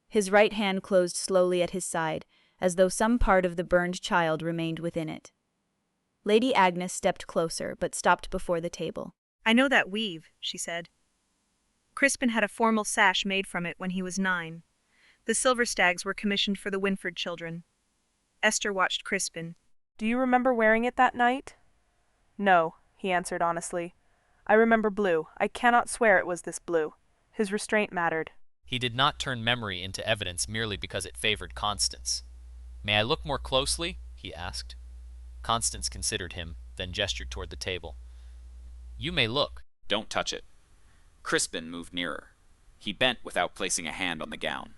His right hand closed slowly at his side, as though some part of the burned child remained within it. Lady Agnes stepped closer, but stopped before the table. I know that weave, she said. Crispin had a formal sash made from it when he was 9. The silver stags were commissioned for the Winford children. Esther watched Crispin. Do you remember wearing it that night? No, he answered honestly. I remember blue. I cannot swear it was this blue. His restraint mattered. He did not turn memory into evidence merely because it favored Constance. May I look more closely? He asked. Constance considered him, then gestured toward the table. You may look. Don't touch it. Crispin moved nearer. He bent without placing a hand on the gown.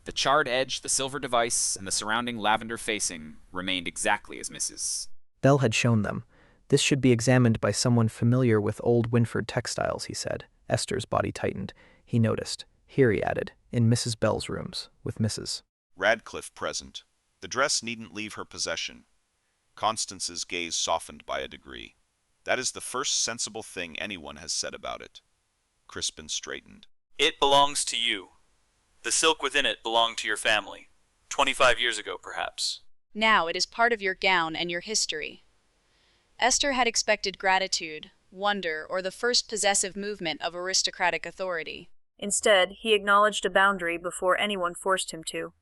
The charred edge, the silver device, and the surrounding lavender facing remained exactly as Mrs. Bell had shown them. This should be examined by someone familiar with old Winford textiles, he said. Esther's body tightened. He noticed. Here, he added, in Mrs. Bell's rooms, with Mrs. Radcliffe present. The dress needn't leave her possession. Constance's gaze softened by a degree. That is the first sensible thing anyone has said about it. Crispin straightened. It belongs to you. The silk within it belonged to your family. 25 years ago, perhaps. Now it is part of your gown and your history. Esther had expected gratitude, wonder, or the first possessive movement of aristocratic authority. Instead, he acknowledged a boundary before anyone forced him to.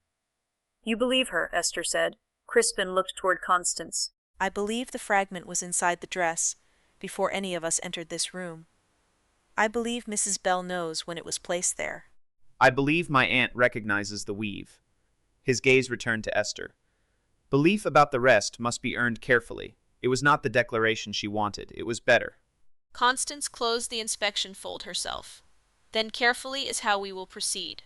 You believe her, Esther said. Crispin looked toward Constance. I believe the fragment was inside the dress, before any of us entered this room. I believe Mrs. Bell knows when it was placed there. I believe my aunt recognizes the weave. His gaze returned to Esther. Belief about the rest must be earned carefully. It was not the declaration she wanted. It was better. Constance closed the inspection fold herself. Then carefully is how we will proceed.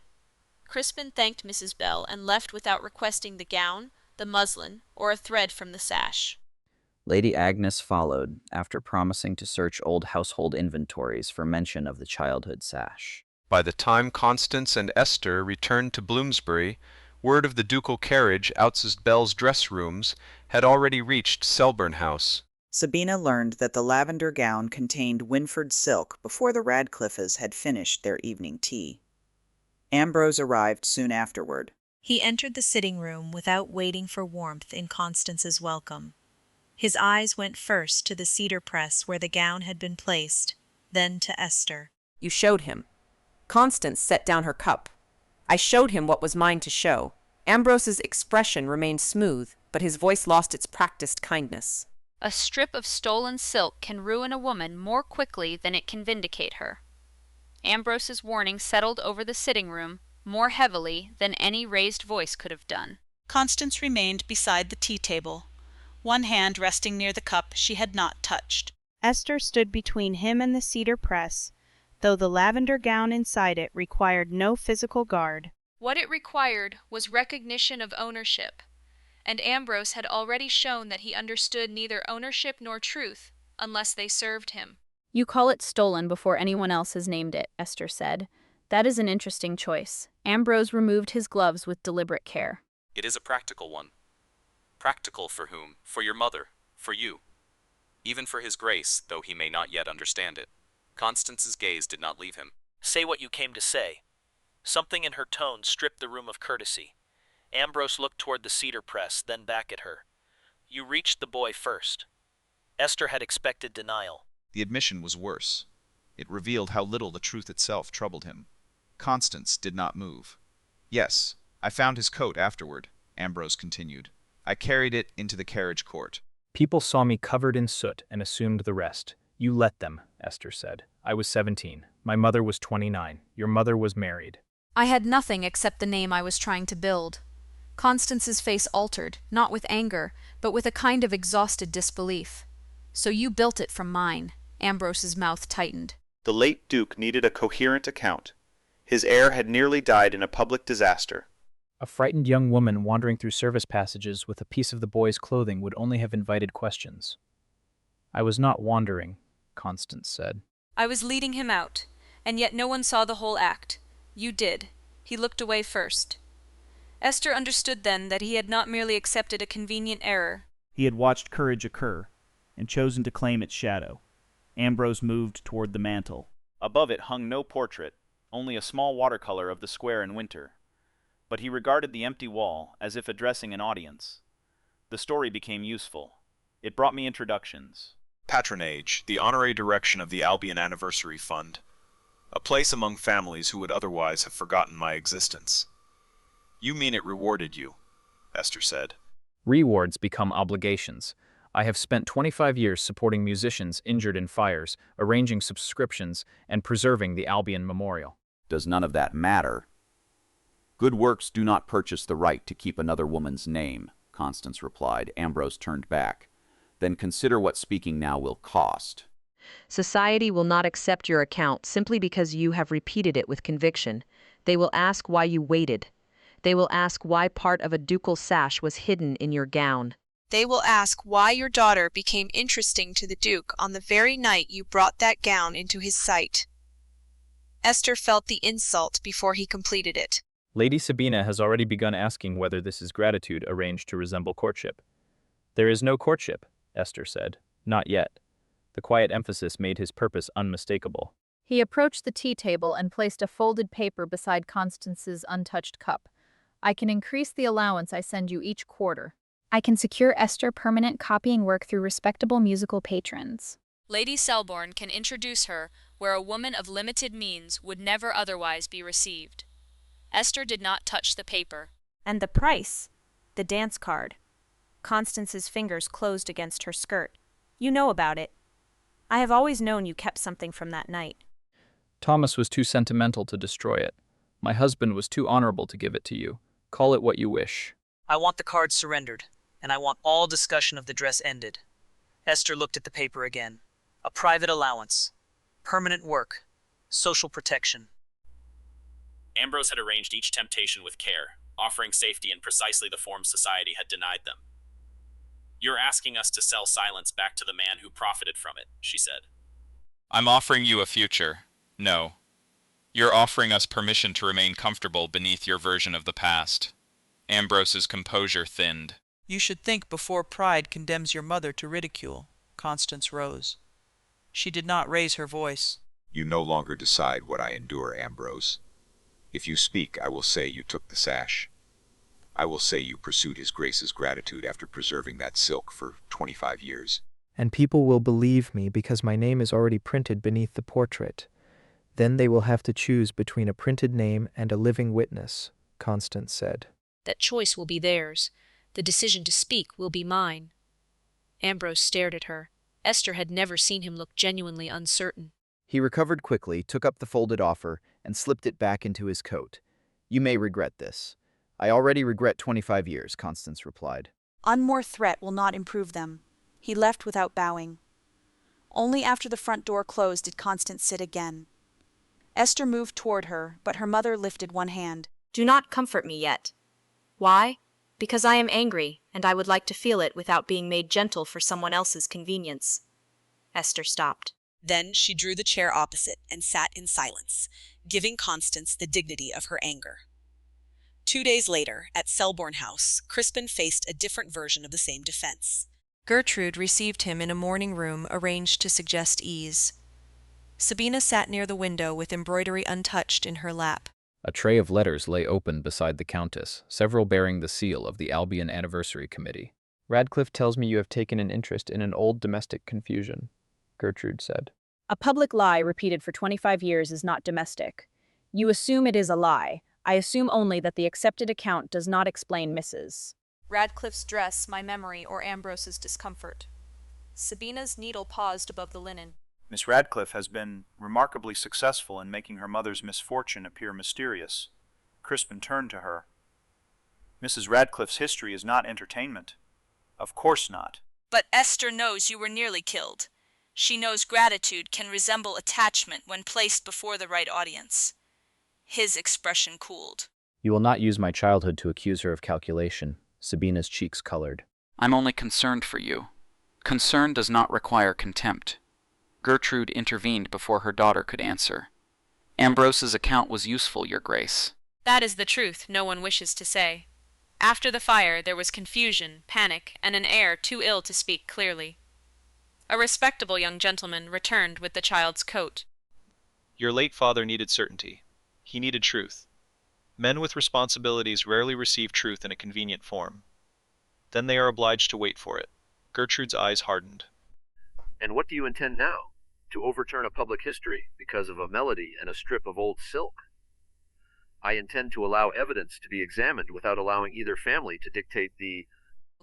Crispin thanked Mrs. Bell and left without requesting the gown, the muslin, or a thread from the sash. Lady Agnes followed, after promising to search old household inventories for mention of the childhood sash. By the time Constance and Esther returned to Bloomsbury, word of the ducal carriage outside Bell's dress rooms had already reached Selbourne House. Sabina learned that the lavender gown contained Winford silk before the Radcliffes had finished their evening tea. Ambrose arrived soon afterward. He entered the sitting room without waiting for warmth in Constance's welcome. His eyes went first to the cedar press where the gown had been placed, then to Esther. You showed him. Constance set down her cup. I showed him what was mine to show. Ambrose's expression remained smooth, but his voice lost its practiced kindness. A strip of stolen silk can ruin a woman more quickly than it can vindicate her. Ambrose's warning settled over the sitting room more heavily than any raised voice could have done. Constance remained beside the tea table, one hand resting near the cup she had not touched. Esther stood between him and the cedar press, though the lavender gown inside it required no physical guard. What it required was recognition of ownership, and Ambrose had already shown that he understood neither ownership nor truth, unless they served him. You call it stolen before anyone else has named it, Esther said. That is an interesting choice. Ambrose removed his gloves with deliberate care. It is a practical one. Practical for whom? For your mother. For you. Even for his grace, though he may not yet understand it. Constance's gaze did not leave him. Say what you came to say. Something in her tone stripped the room of courtesy. Ambrose looked toward the cedar press, then back at her. You reached the boy first. Esther had expected denial. The admission was worse. It revealed how little the truth itself troubled him. Constance did not move. Yes, I found his coat afterward, Ambrose continued. I carried it into the carriage court. People saw me covered in soot and assumed the rest. You let them, Esther said. I was 17. My mother was 29. Your mother was married. I had nothing except the name I was trying to build. Constance's face altered, not with anger, but with a kind of exhausted disbelief. So you built it from mine. Ambrose's mouth tightened. The late Duke needed a coherent account. His heir had nearly died in a public disaster. A frightened young woman wandering through service passages with a piece of the boy's clothing would only have invited questions. I was not wandering, Constance said. I was leading him out, and yet no one saw the whole act. You did. He looked away first. Esther understood then that he had not merely accepted a convenient error. He had watched courage occur, and chosen to claim its shadow. Ambrose moved toward the mantel. Above it hung no portrait, only a small watercolor of the square in winter. But he regarded the empty wall as if addressing an audience. The story became useful. It brought me introductions. Patronage, the honorary direction of the Albion Anniversary Fund. A place among families who would otherwise have forgotten my existence. You mean it rewarded you, Esther said. Rewards become obligations. I have spent 25 years supporting musicians injured in fires, arranging subscriptions, and preserving the Albion Memorial. Does none of that matter? Good works do not purchase the right to keep another woman's name, Constance replied. Ambrose turned back. Then consider what speaking now will cost. Society will not accept your account simply because you have repeated it with conviction. They will ask why you waited. They will ask why part of a ducal sash was hidden in your gown. They will ask why your daughter became interesting to the Duke on the very night you brought that gown into his sight. Esther felt the insult before he completed it. Lady Sabina has already begun asking whether this is gratitude arranged to resemble courtship. There is no courtship, Esther said. Not yet. The quiet emphasis made his purpose unmistakable. He approached the tea table and placed a folded paper beside Constance's untouched cup. I can increase the allowance I send you each quarter. I can secure Esther permanent copying work through respectable musical patrons. Lady Selbourne can introduce her where a woman of limited means would never otherwise be received. Esther did not touch the paper. And the price? The dance card. Constance's fingers closed against her skirt. You know about it. I have always known you kept something from that night. Thomas was too sentimental to destroy it. My husband was too honorable to give it to you. Call it what you wish. I want the card surrendered, and I want all discussion of the dress ended. Esther looked at the paper again. A private allowance. Permanent work. Social protection. Ambrose had arranged each temptation with care, offering safety in precisely the form society had denied them. You're asking us to sell silence back to the man who profited from it, she said. I'm offering you a future. No. You're offering us permission to remain comfortable beneath your version of the past. Ambrose's composure thinned. You should think before pride condemns your mother to ridicule. Constance rose. She did not raise her voice. You no longer decide what I endure, Ambrose. If you speak, I will say you took the sash. I will say you pursued his grace's gratitude after preserving that silk for 25 years. And people will believe me because my name is already printed beneath the portrait. Then they will have to choose between a printed name and a living witness, Constance said. That choice will be theirs. The decision to speak will be mine. Ambrose stared at her. Esther had never seen him look genuinely uncertain. He recovered quickly, took up the folded offer, and slipped it back into his coat. You may regret this. I already regret 25 years, Constance replied. One more threat will not improve them. He left without bowing. Only after the front door closed did Constance sit again. Esther moved toward her, but her mother lifted one hand. Do not comfort me yet. Why? Because I am angry, and I would like to feel it without being made gentle for someone else's convenience. Esther stopped. Then she drew the chair opposite and sat in silence, giving Constance the dignity of her anger. 2 days later, at Selbourne House, Crispin faced a different version of the same defense. Gertrude received him in a morning room arranged to suggest ease. Sabina sat near the window with embroidery untouched in her lap. A tray of letters lay open beside the Countess, several bearing the seal of the Albion Anniversary Committee. Radcliffe tells me you have taken an interest in an old domestic confusion, Gertrude said. A public lie repeated for 25 years is not domestic. You assume it is a lie. I assume only that the accepted account does not explain Mrs. Radcliffe's dress, my memory, or Ambrose's discomfort. Sabina's needle paused above the linen. Miss Radcliffe has been remarkably successful in making her mother's misfortune appear mysterious. Crispin turned to her. Mrs. Radcliffe's history is not entertainment. Of course not. But Esther knows you were nearly killed. She knows gratitude can resemble attachment when placed before the right audience. His expression cooled. You will not use my childhood to accuse her of calculation. Sabina's cheeks colored. I'm only concerned for you. Concern does not require contempt. Gertrude intervened before her daughter could answer. Ambrose's account was useful, Your Grace. That is the truth no one wishes to say. After the fire there was confusion, panic, and an air too ill to speak clearly. A respectable young gentleman returned with the child's coat. Your late father needed certainty. He needed truth. Men with responsibilities rarely receive truth in a convenient form. Then they are obliged to wait for it. Gertrude's eyes hardened. And what do you intend now? To overturn a public history because of a melody and a strip of old silk? I intend to allow evidence to be examined without allowing either family to dictate the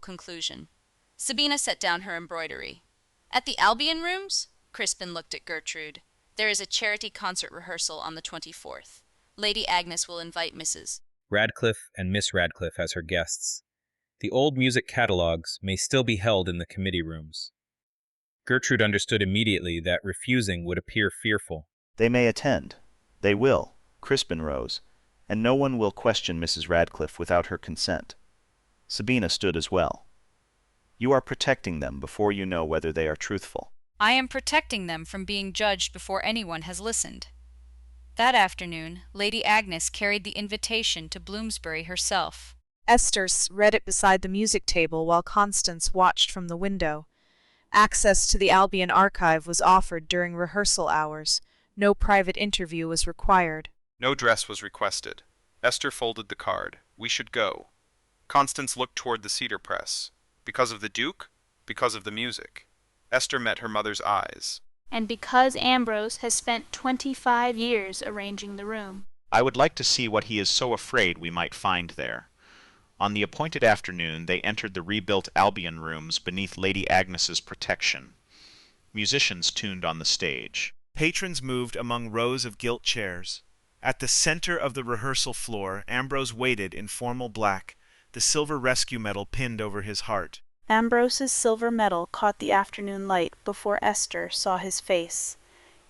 Conclusion. Sabina set down her embroidery. At the Albion rooms? Crispin looked at Gertrude. There is a charity concert rehearsal on the 24th. Lady Agnes will invite Mrs. Radcliffe and Miss Radcliffe as her guests. The old music catalogues may still be held in the committee rooms. Gertrude understood immediately that refusing would appear fearful. They may attend. They will. Crispin rose. And no one will question Mrs. Radcliffe without her consent. Sabina stood as well. You are protecting them before you know whether they are truthful. I am protecting them from being judged before anyone has listened. That afternoon, Lady Agnes carried the invitation to Bloomsbury herself. Esther read it beside the music table while Constance watched from the window. Access to the Albion archive was offered during rehearsal hours. No private interview was required. No dress was requested. Esther folded the card. We should go. Constance looked toward the cedar press. Because of the Duke? Because of the music. Esther met her mother's eyes. And because Ambrose has spent 25 years arranging the room. I would like to see what he is so afraid we might find there. On the appointed afternoon, they entered the rebuilt Albion rooms beneath Lady Agnes's protection. Musicians tuned on the stage. Patrons moved among rows of gilt chairs. At the center of the rehearsal floor, Ambrose waited in formal black, the silver rescue medal pinned over his heart. Ambrose's silver medal caught the afternoon light before Esther saw his face.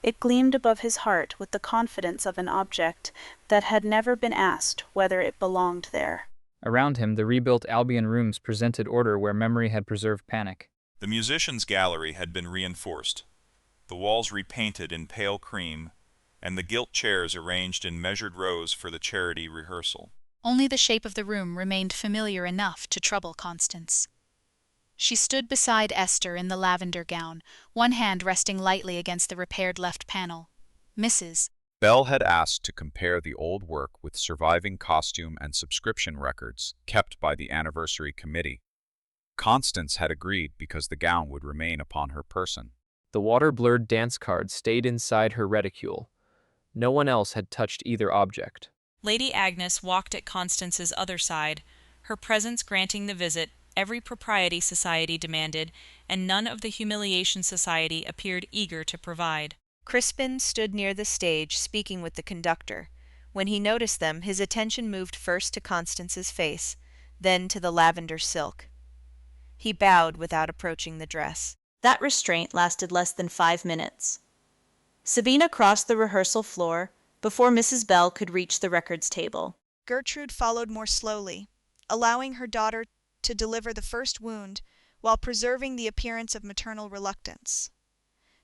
It gleamed above his heart with the confidence of an object that had never been asked whether it belonged there. Around him, the rebuilt Albion rooms presented order where memory had preserved panic. The musicians' gallery had been reinforced, the walls repainted in pale cream, and the gilt chairs arranged in measured rows for the charity rehearsal. Only the shape of the room remained familiar enough to trouble Constance. She stood beside Esther in the lavender gown, one hand resting lightly against the repaired left panel. Mrs. Bell had asked to compare the old work with surviving costume and subscription records kept by the Anniversary Committee. Constance had agreed because the gown would remain upon her person. The water-blurred dance card stayed inside her reticule. No one else had touched either object. Lady Agnes walked at Constance's other side, her presence granting the visit every propriety society demanded, and none of the humiliation society appeared eager to provide. Crispin stood near the stage, speaking with the conductor. When he noticed them, his attention moved first to Constance's face, then to the lavender silk. He bowed without approaching the dress. That restraint lasted less than 5 minutes. Sabina crossed the rehearsal floor before Mrs. Bell could reach the records table. Gertrude followed more slowly, allowing her daughter to deliver the first wound while preserving the appearance of maternal reluctance.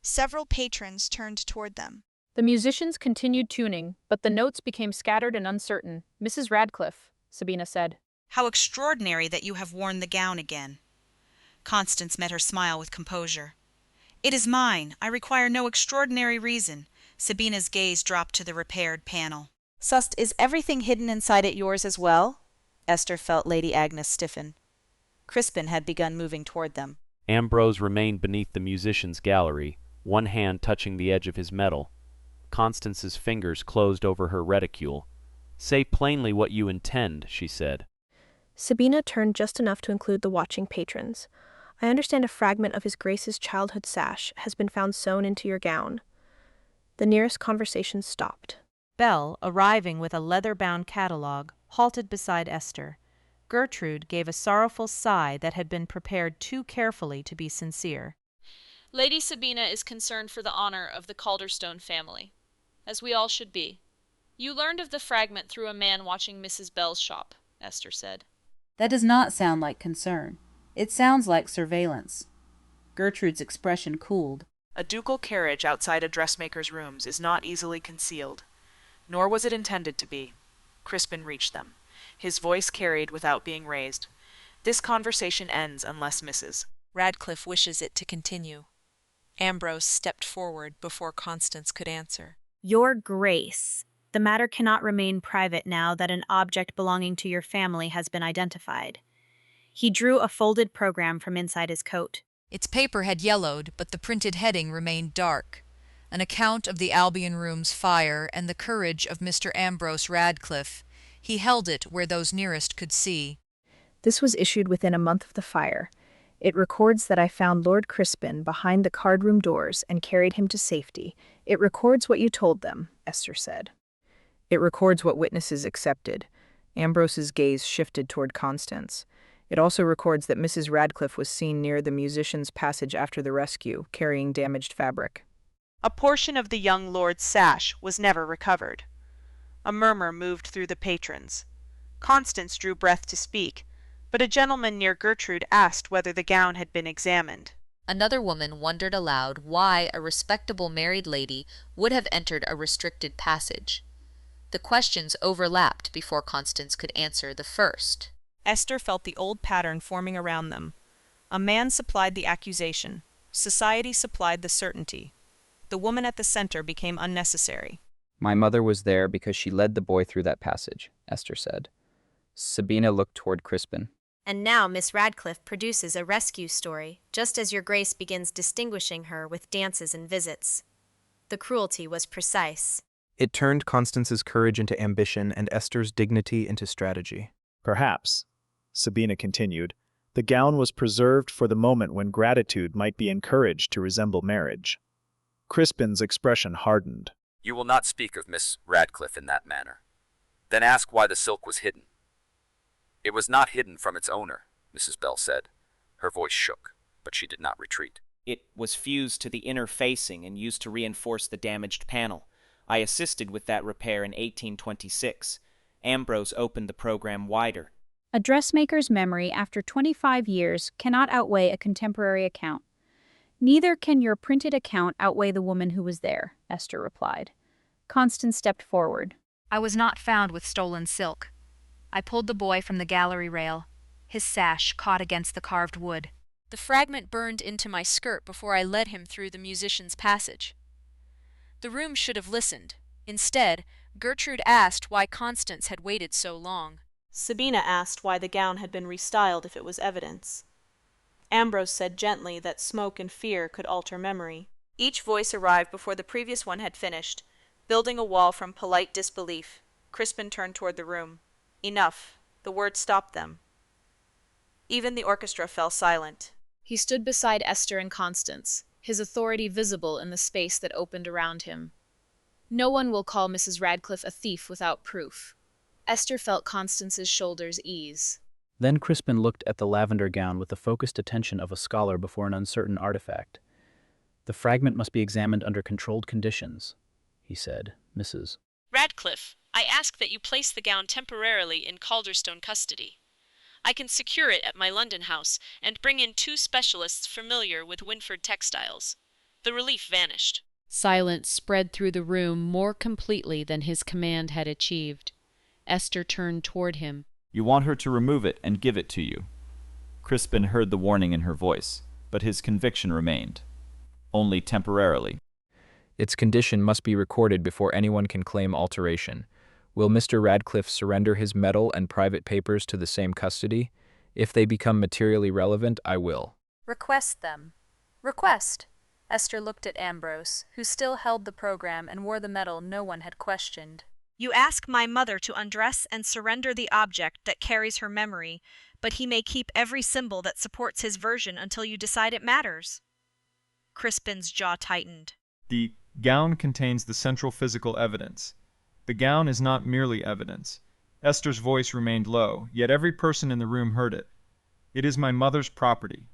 Several patrons turned toward them. The musicians continued tuning, but the notes became scattered and uncertain. Mrs. Radcliffe, Sabina said. How extraordinary that you have worn the gown again. Constance met her smile with composure. It is mine. I require no extraordinary reason. Sabina's gaze dropped to the repaired panel. Sust, is everything hidden inside it yours as well? Esther felt Lady Agnes stiffen. Crispin had begun moving toward them. Ambrose remained beneath the musician's gallery, one hand touching the edge of his medal. Constance's fingers closed over her reticule. "Say plainly what you intend," she said. Sabina turned just enough to include the watching patrons. "I understand a fragment of His Grace's childhood sash has been found sewn into your gown." The nearest conversation stopped. Belle, arriving with a leather-bound catalogue, halted beside Esther. Gertrude gave a sorrowful sigh that had been prepared too carefully to be sincere. Lady Sabina is concerned for the honor of the Calderstone family, as we all should be. You learned of the fragment through a man watching Mrs. Bell's shop, Esther said. That does not sound like concern. It sounds like surveillance. Gertrude's expression cooled. A ducal carriage outside a dressmaker's rooms is not easily concealed, nor was it intended to be. Crispin reached them. His voice carried without being raised. This conversation ends unless Mrs. Radcliffe wishes it to continue. Ambrose stepped forward before Constance could answer. Your Grace, the matter cannot remain private now that an object belonging to your family has been identified. He drew a folded program from inside his coat. Its paper had yellowed, but the printed heading remained dark. An account of the Albion room's fire and the courage of Mr. Ambrose Radcliffe. He held it where those nearest could see. This was issued within a month of the fire. It records that I found Lord Crispin behind the card-room doors and carried him to safety. It records what you told them, Esther said. It records what witnesses accepted. Ambrose's gaze shifted toward Constance. It also records that Mrs. Radcliffe was seen near the musician's passage after the rescue, carrying damaged fabric. A portion of the young lord's sash was never recovered. A murmur moved through the patrons. Constance drew breath to speak, but a gentleman near Gertrude asked whether the gown had been examined. Another woman wondered aloud why a respectable married lady would have entered a restricted passage. The questions overlapped before Constance could answer the first. Esther felt the old pattern forming around them. A man supplied the accusation. Society supplied the certainty. The woman at the center became unnecessary. "My mother was there because she led the boy through that passage," Esther said. Sabina looked toward Crispin. And now Miss Radcliffe produces a rescue story, just as your Grace begins distinguishing her with dances and visits. The cruelty was precise. It turned Constance's courage into ambition and Esther's dignity into strategy. Perhaps, Sabina continued, the gown was preserved for the moment when gratitude might be encouraged to resemble marriage. Crispin's expression hardened. You will not speak of Miss Radcliffe in that manner. Then ask why the silk was hidden. It was not hidden from its owner, Mrs. Bell said. Her voice shook, but she did not retreat. It was fused to the inner facing and used to reinforce the damaged panel. I assisted with that repair in 1826. Ambrose opened the program wider. A dressmaker's memory after 25 years cannot outweigh a contemporary account. Neither can your printed account outweigh the woman who was there, Esther replied. Constance stepped forward. I was not found with stolen silk. I pulled the boy from the gallery rail. His sash caught against the carved wood. The fragment burned into my skirt before I led him through the musician's passage. The room should have listened. Instead, Gertrude asked why Constance had waited so long. Sabina asked why the gown had been restyled if it was evidence. Ambrose said gently that smoke and fear could alter memory. Each voice arrived before the previous one had finished, building a wall from polite disbelief. Crispin turned toward the room. Enough. The word stopped them. Even the orchestra fell silent. He stood beside Esther and Constance, his authority visible in the space that opened around him. No one will call Mrs. Radcliffe a thief without proof. Esther felt Constance's shoulders ease. Then Crispin looked at the lavender gown with the focused attention of a scholar before an uncertain artifact. "The fragment must be examined under controlled conditions," he said. "Mrs. Radcliffe, I ask that you place the gown temporarily in Calderstone custody. I can secure it at my London house and bring in 2 specialists familiar with Winford textiles." The relief vanished. Silence spread through the room more completely than his command had achieved. Esther turned toward him. You want her to remove it and give it to you. Crispin heard the warning in her voice, but his conviction remained. Only temporarily. Its condition must be recorded before anyone can claim alteration. Will Mr. Radcliffe surrender his medal and private papers to the same custody? If they become materially relevant, I will. Request them. Request. Esther looked at Ambrose, who still held the program and wore the medal no one had questioned. You ask my mother to undress and surrender the object that carries her memory, but he may keep every symbol that supports his version until you decide it matters. Crispin's jaw tightened. The gown contains the central physical evidence. The gown is not merely evidence. Esther's voice remained low, yet every person in the room heard it. It is my mother's property.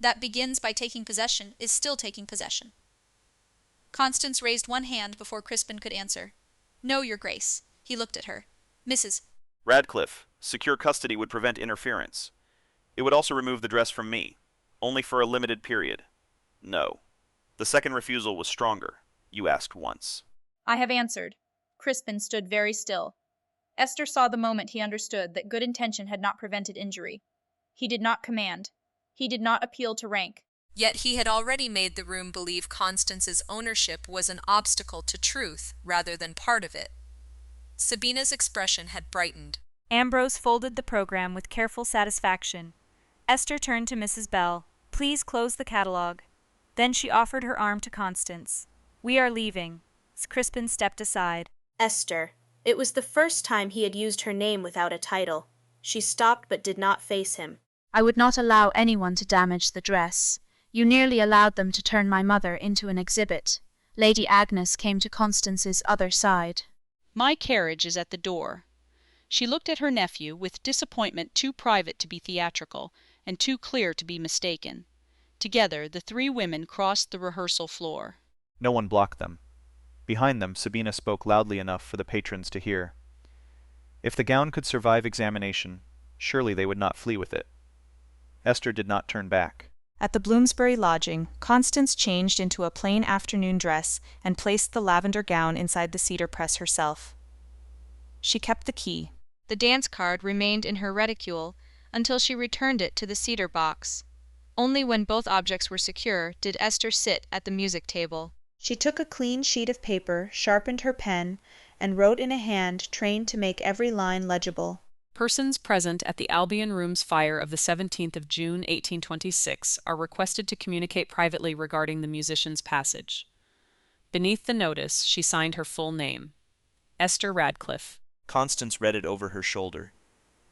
That begins by taking possession is still taking possession. Constance raised one hand before Crispin could answer. No, Your Grace. He looked at her. Mrs. Radcliffe, secure custody would prevent interference. It would also remove the dress from me, only for a limited period. No. The second refusal was stronger. You asked once. I have answered. Crispin stood very still. Esther saw the moment he understood that good intention had not prevented injury. He did not command. He did not appeal to rank. Yet he had already made the room believe Constance's ownership was an obstacle to truth rather than part of it. Sabina's expression had brightened. Ambrose folded the program with careful satisfaction. Esther turned to Mrs. Bell. Please close the catalogue. Then she offered her arm to Constance. We are leaving. Crispin stepped aside. Esther. It was the first time he had used her name without a title. She stopped but did not face him. I would not allow anyone to damage the dress. You nearly allowed them to turn my mother into an exhibit. Lady Agnes came to Constance's other side. My carriage is at the door. She looked at her nephew with disappointment too private to be theatrical, and too clear to be mistaken. Together, the three women crossed the rehearsal floor. No one blocked them. Behind them, Sabina spoke loudly enough for the patrons to hear. If the gown could survive examination, surely they would not flee with it. Esther did not turn back. At the Bloomsbury lodging, Constance changed into a plain afternoon dress and placed the lavender gown inside the cedar press herself. She kept the key. The dance card remained in her reticule until she returned it to the cedar box. Only when both objects were secure did Esther sit at the music table. She took a clean sheet of paper, sharpened her pen, and wrote in a hand trained to make every line legible. Persons present at the Albion Rooms fire of the 17th of June, 1826, are requested to communicate privately regarding the musician's passage. Beneath the notice, she signed her full name, Esther Radcliffe. Constance read it over her shoulder.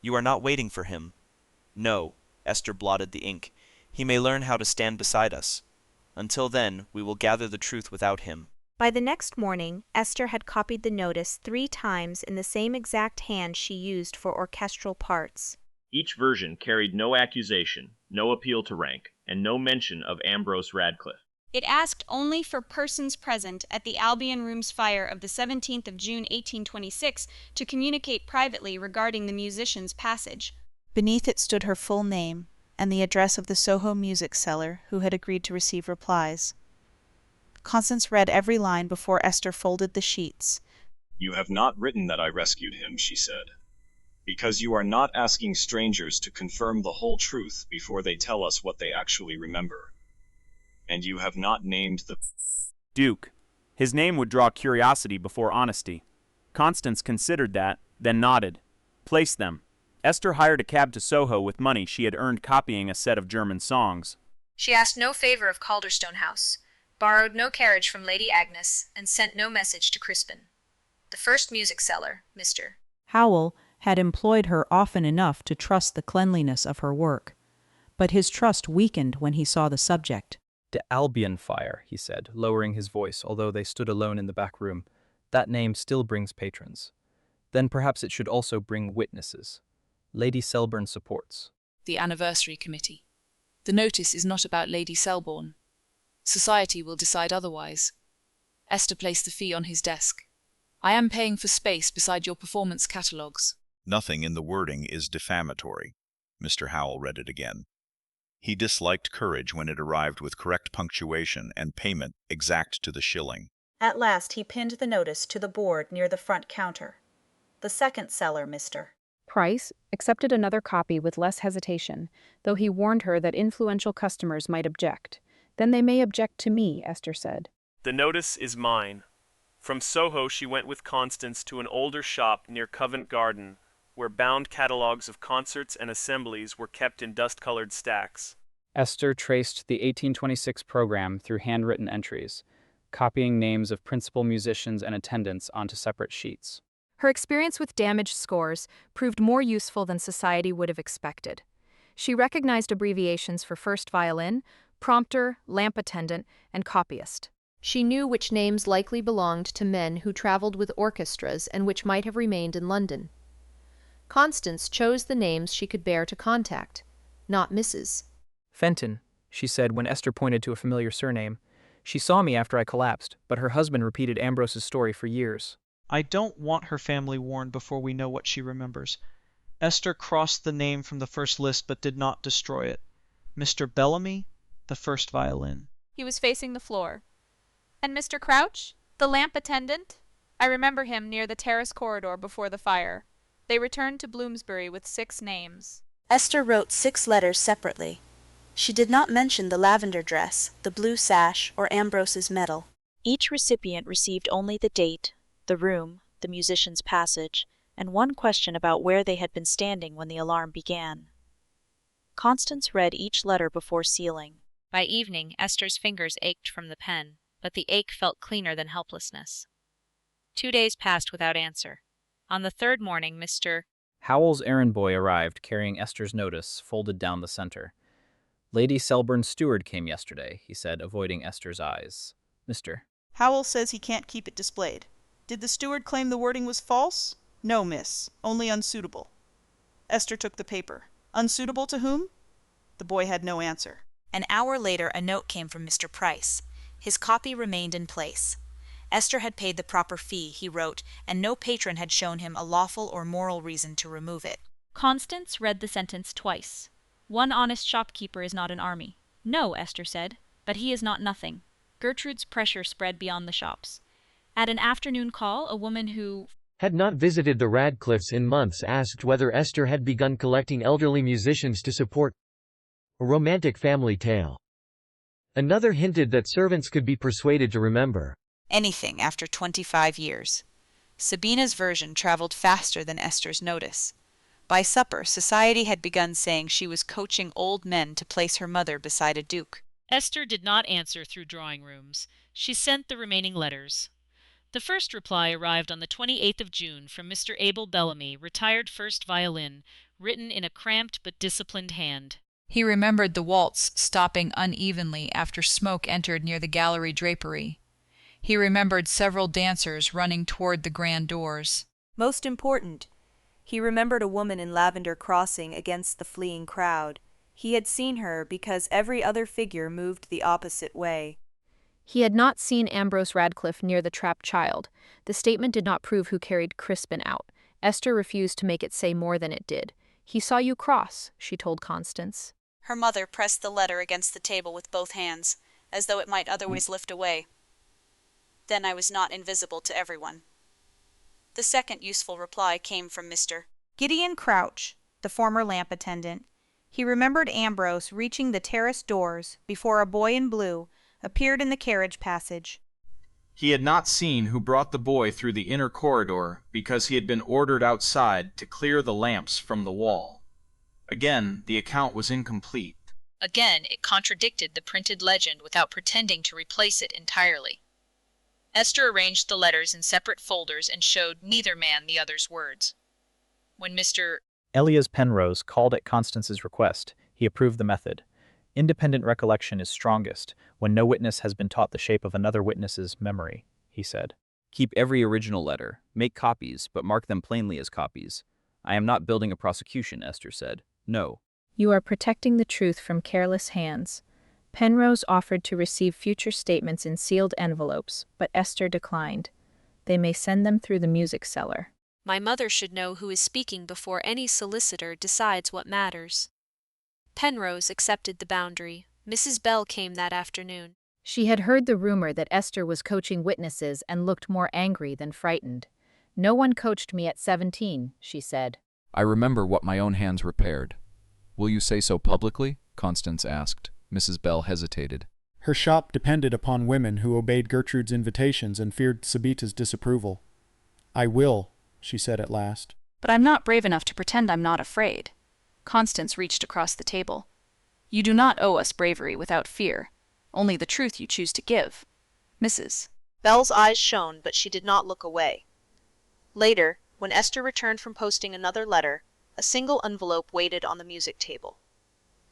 You are not waiting for him. No, Esther blotted the ink. He may learn how to stand beside us. Until then, we will gather the truth without him. By the next morning, Esther had copied the notice 3 times in the same exact hand she used for orchestral parts. Each version carried no accusation, no appeal to rank, and no mention of Ambrose Radcliffe. It asked only for persons present at the Albion Rooms fire of the 17th of June, 1826, to communicate privately regarding the musician's passage. Beneath it stood her full name, and the address of the Soho music seller who had agreed to receive replies. Constance read every line before Esther folded the sheets. You have not written that I rescued him, she said, because you are not asking strangers to confirm the whole truth before they tell us what they actually remember. And you have not named the Duke. His name would draw curiosity before honesty. Constance considered that, then nodded. Place them. Esther hired a cab to Soho with money she had earned copying a set of German songs. She asked no favor of Calderstone House, borrowed no carriage from Lady Agnes, and sent no message to Crispin. The first music seller, Mr. Howell had employed her often enough to trust the cleanliness of her work, but his trust weakened when he saw the subject. The Albion fire, he said, lowering his voice, although they stood alone in the back room. That name still brings patrons. Then perhaps it should also bring witnesses. Lady Selbourne supports. The Anniversary Committee. The notice is not about Lady Selbourne. Society will decide otherwise. Esther placed the fee on his desk. I am paying for space beside your performance catalogues. Nothing in the wording is defamatory. Mr. Howell read it again. He disliked courage when it arrived with correct punctuation and payment exact to the shilling. At last he pinned the notice to the board near the front counter. The second seller, Mr. Price accepted another copy with less hesitation, though he warned her that influential customers might object. Then they may object to me, Esther said. The notice is mine. From Soho she went with Constance to an older shop near Covent Garden, where bound catalogues of concerts and assemblies were kept in dust-colored stacks. Esther traced the 1826 program through handwritten entries, copying names of principal musicians and attendants onto separate sheets. Her experience with damaged scores proved more useful than society would have expected. She recognized abbreviations for first violin, prompter, lamp attendant, and copyist. She knew which names likely belonged to men who traveled with orchestras and which might have remained in London. Constance chose the names she could bear to contact, not Mrs. Fenton, she said when Esther pointed to a familiar surname. She saw me after I collapsed, but her husband repeated Ambrose's story for years. I don't want her family warned before we know what she remembers. Esther crossed the name from the first list but did not destroy it. Mr. Bellamy, the first violin. He was facing the floor. And Mr. Crouch, the lamp attendant? I remember him near the terrace corridor before the fire. They returned to Bloomsbury with 6 names. Esther wrote 6 letters separately. She did not mention the lavender dress, the blue sash, or Ambrose's medal. Each recipient received only the date, the room, the musician's passage, and one question about where they had been standing when the alarm began. Constance read each letter before sealing. By evening, Esther's fingers ached from the pen, but the ache felt cleaner than helplessness. 2 days passed without answer. On the 3rd morning, Mr. Howell's errand boy arrived carrying Esther's notice folded down the center. Lady Selbourne's steward came yesterday, he said, avoiding Esther's eyes. Mr. Howell says he can't keep it displayed. Did the steward claim the wording was false? No, miss. Only unsuitable. Esther took the paper. Unsuitable to whom? The boy had no answer. An hour later a note came from Mr. Price. His copy remained in place. Esther had paid the proper fee, he wrote, and no patron had shown him a lawful or moral reason to remove it. Constance read the sentence twice. One honest shopkeeper is not an army. No, Esther said, but he is not nothing. Gertrude's pressure spread beyond the shops. At an afternoon call, a woman who had not visited the Radcliffes in months asked whether Esther had begun collecting elderly musicians to support a romantic family tale. Another hinted that servants could be persuaded to remember anything after 25 years. Sabina's version traveled faster than Esther's notice. By supper, society had begun saying she was coaching old men to place her mother beside a duke. Esther did not answer through drawing rooms. She sent the remaining letters. The first reply arrived on the 28th of June from Mr. Abel Bellamy, retired first violin, written in a cramped but disciplined hand. He remembered the waltz stopping unevenly after smoke entered near the gallery drapery. He remembered several dancers running toward the grand doors. Most important, he remembered a woman in lavender crossing against the fleeing crowd. He had seen her because every other figure moved the opposite way. He had not seen Ambrose Radcliffe near the trapped child. The statement did not prove who carried Crispin out. Esther refused to make it say more than it did. He saw you cross, she told Constance. Her mother pressed the letter against the table with both hands, as though it might otherwise lift away. Then I was not invisible to everyone. The second useful reply came from Mr. Gideon Crouch, the former lamp attendant. He remembered Ambrose reaching the terrace doors before a boy in blue appeared in the carriage passage. He had not seen who brought the boy through the inner corridor because he had been ordered outside to clear the lamps from the wall. Again, the account was incomplete. Again, it contradicted the printed legend without pretending to replace it entirely. Esther arranged the letters in separate folders and showed neither man the other's words. When Mr. Elias Penrose called at Constance's request, he approved the method. Independent recollection is strongest when no witness has been taught the shape of another witness's memory, he said. Keep every original letter. Make copies, but mark them plainly as copies. I am not building a prosecution, Esther said. No. You are protecting the truth from careless hands. Penrose offered to receive future statements in sealed envelopes, but Esther declined. They may send them through the music cellar. My mother should know who is speaking before any solicitor decides what matters. Penrose accepted the boundary. Mrs. Bell came that afternoon. She had heard the rumor that Esther was coaching witnesses and looked more angry than frightened. No one coached me at 17, she said. I remember what my own hands repaired. Will you say so publicly? Constance asked. Mrs. Bell hesitated. Her shop depended upon women who obeyed Gertrude's invitations and feared Sabita's disapproval. I will, she said at last. But I'm not brave enough to pretend I'm not afraid. Constance reached across the table. You do not owe us bravery without fear, only the truth you choose to give. Mrs. Bell's eyes shone, but she did not look away. Later, when Esther returned from posting another letter, a single envelope waited on the music table.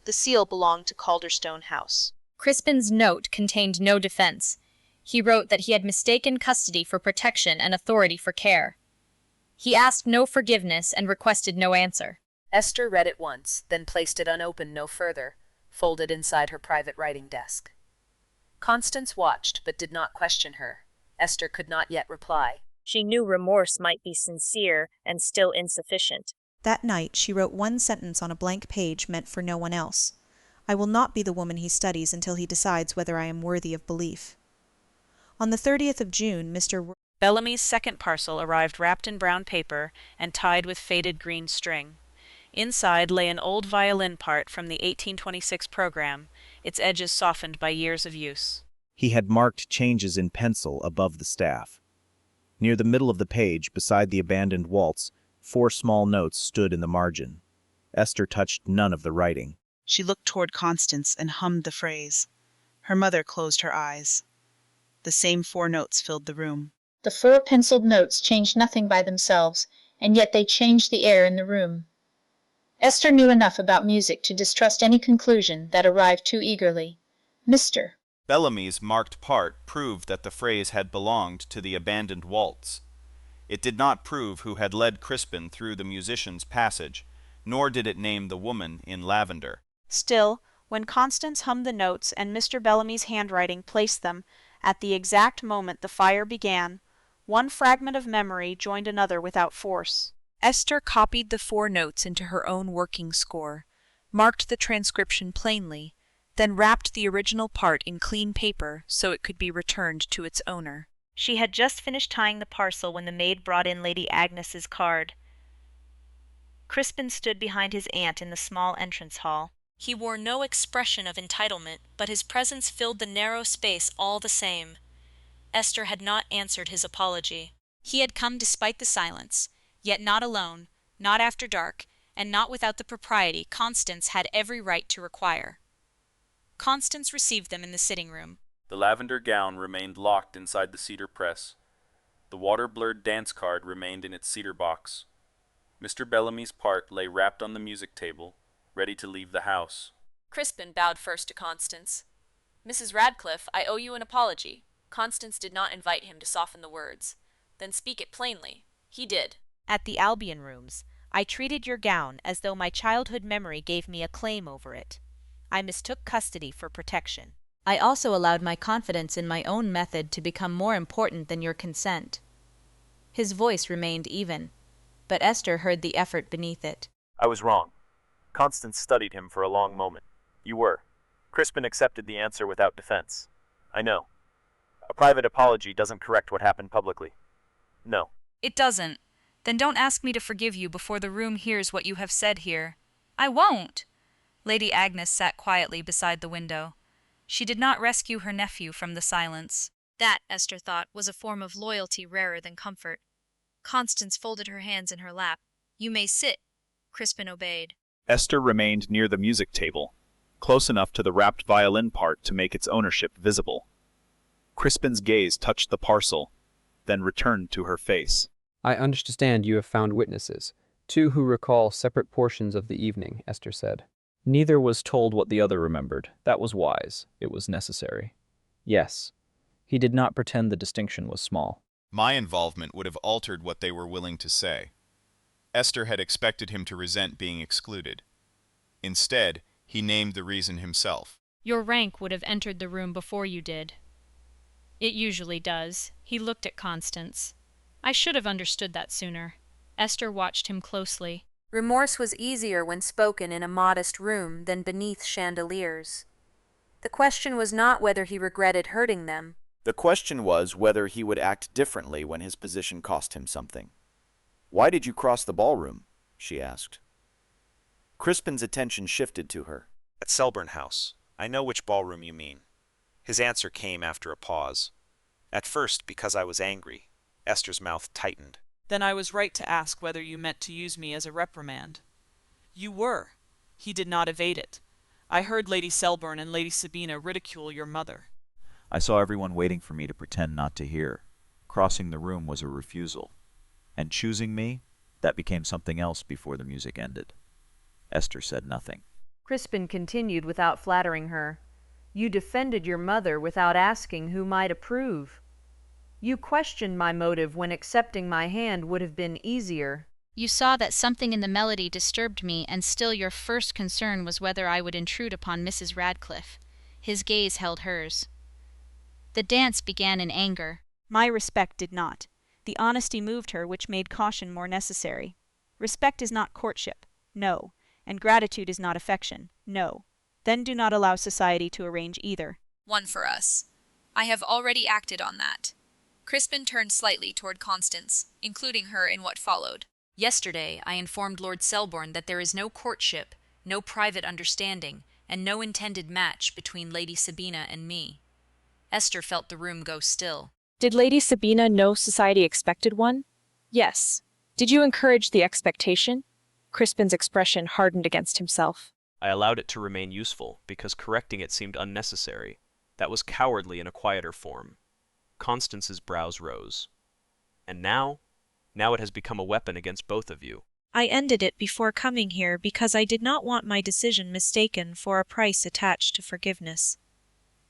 The seal belonged to Calderstone House. Crispin's note contained no defense. He wrote that he had mistaken custody for protection and authority for care. He asked no forgiveness and requested no answer. Esther read it once, then placed it unopened no further, folded inside her private writing desk. Constance watched, but did not question her. Esther could not yet reply. She knew remorse might be sincere and still insufficient. That night she wrote one sentence on a blank page meant for no one else. I will not be the woman he studies until he decides whether I am worthy of belief. On the 30th of June, Mr. Bellamy's second parcel arrived wrapped in brown paper and tied with faded green string. Inside lay an old violin part from the 1826 program, its edges softened by years of use. He had marked changes in pencil above the staff. Near the middle of the page, beside the abandoned waltz, 4 small notes stood in the margin. Esther touched none of the writing. She looked toward Constance and hummed the phrase. Her mother closed her eyes. The same 4 notes filled the room. The 4 penciled notes changed nothing by themselves, and yet they changed the air in the room. Esther knew enough about music to distrust any conclusion that arrived too eagerly. Mr. Bellamy's marked part proved that the phrase had belonged to the abandoned waltz. It did not prove who had led Crispin through the musician's passage, nor did it name the woman in lavender. Still, when Constance hummed the notes and Mr. Bellamy's handwriting placed them at the exact moment the fire began, one fragment of memory joined another without force. Esther copied the 4 notes into her own working score, marked the transcription plainly, then wrapped the original part in clean paper so it could be returned to its owner. She had just finished tying the parcel when the maid brought in Lady Agnes's card. Crispin stood behind his aunt in the small entrance hall. He wore no expression of entitlement, but his presence filled the narrow space all the same. Esther had not answered his apology. He had come despite the silence, yet not alone, not after dark, and not without the propriety Constance had every right to require. Constance received them in the sitting-room. The lavender gown remained locked inside the cedar press. The water-blurred dance card remained in its cedar box. Mr. Bellamy's part lay wrapped on the music table, ready to leave the house. Crispin bowed first to Constance. "Mrs. Radcliffe, I owe you an apology." Constance did not invite him to soften the words. "Then speak it plainly." He did. "At the Albion rooms, I treated your gown as though my childhood memory gave me a claim over it. I mistook custody for protection. I also allowed my confidence in my own method to become more important than your consent." His voice remained even, but Esther heard the effort beneath it. I was wrong. Constance studied him for a long moment. You were. Crispin accepted the answer without defense. I know. A private apology doesn't correct what happened publicly. No. It doesn't. Then don't ask me to forgive you before the room hears what you have said here. I won't. Lady Agnes sat quietly beside the window. She did not rescue her nephew from the silence. That, Esther thought, was a form of loyalty rarer than comfort. Constance folded her hands in her lap. "You may sit." Crispin obeyed. Esther remained near the music table, close enough to the wrapped violin part to make its ownership visible. Crispin's gaze touched the parcel, then returned to her face. I understand you have found witnesses, 2 who recall separate portions of the evening, Esther said. Neither was told what the other remembered. That was wise. It was necessary. Yes. He did not pretend the distinction was small. My involvement would have altered what they were willing to say. Esther had expected him to resent being excluded. Instead, he named the reason himself. Your rank would have entered the room before you did. It usually does. He looked at Constance. I should have understood that sooner. Esther watched him closely. Remorse was easier when spoken in a modest room than beneath chandeliers. The question was not whether he regretted hurting them. The question was whether he would act differently when his position cost him something. "Why did you cross the ballroom?" she asked. Crispin's attention shifted to her. "At Selbourne House. I know which ballroom you mean." His answer came after a pause. "At first, because I was angry." Esther's mouth tightened. "Then I was right to ask whether you meant to use me as a reprimand." "You were." He did not evade it. "I heard Lady Selbourne and Lady Sabina ridicule your mother." "I saw everyone waiting for me to pretend not to hear. Crossing the room was a refusal. And choosing me, that became something else before the music ended." Esther said nothing. Crispin continued without flattering her. "You defended your mother without asking who might approve. You questioned my motive when accepting my hand would have been easier." You saw that something in the melody disturbed me, and still your first concern was whether I would intrude upon Mrs. Radcliffe. His gaze held hers. The dance began in anger. My respect did not. The honesty moved her, which made caution more necessary. Respect is not courtship, no, and gratitude is not affection, no. Then do not allow society to arrange either. One for us. I have already acted on that. Crispin turned slightly toward Constance, including her in what followed. Yesterday, I informed Lord Selbourne that there is no courtship, no private understanding, and no intended match between Lady Sabina and me. Esther felt the room go still. Did Lady Sabina know society expected one? Yes. Did you encourage the expectation? Crispin's expression hardened against himself. I allowed it to remain useful, because correcting it seemed unnecessary. That was cowardly in a quieter form. Constance's brows rose. And now it has become a weapon against both of you. I ended it before coming here because I did not want my decision mistaken for a price attached to forgiveness.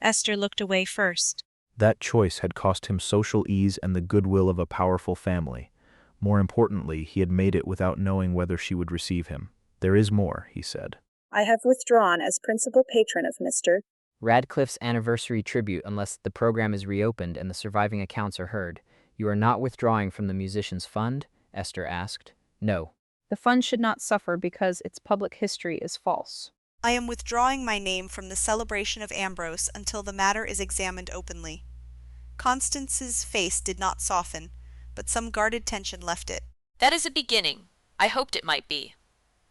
Esther looked away first. That choice had cost him social ease and the goodwill of a powerful family. More importantly, he had made it without knowing whether she would receive him. "There is more," he said. "I have withdrawn as principal patron of Mr. Radcliffe's anniversary tribute unless the program is reopened and the surviving accounts are heard. You are not withdrawing from the musicians' fund?" Esther asked. "No." The fund should not suffer because its public history is false. I am withdrawing my name from the celebration of Ambrose until the matter is examined openly. Constance's face did not soften, but some guarded tension left it. That is a beginning. I hoped it might be.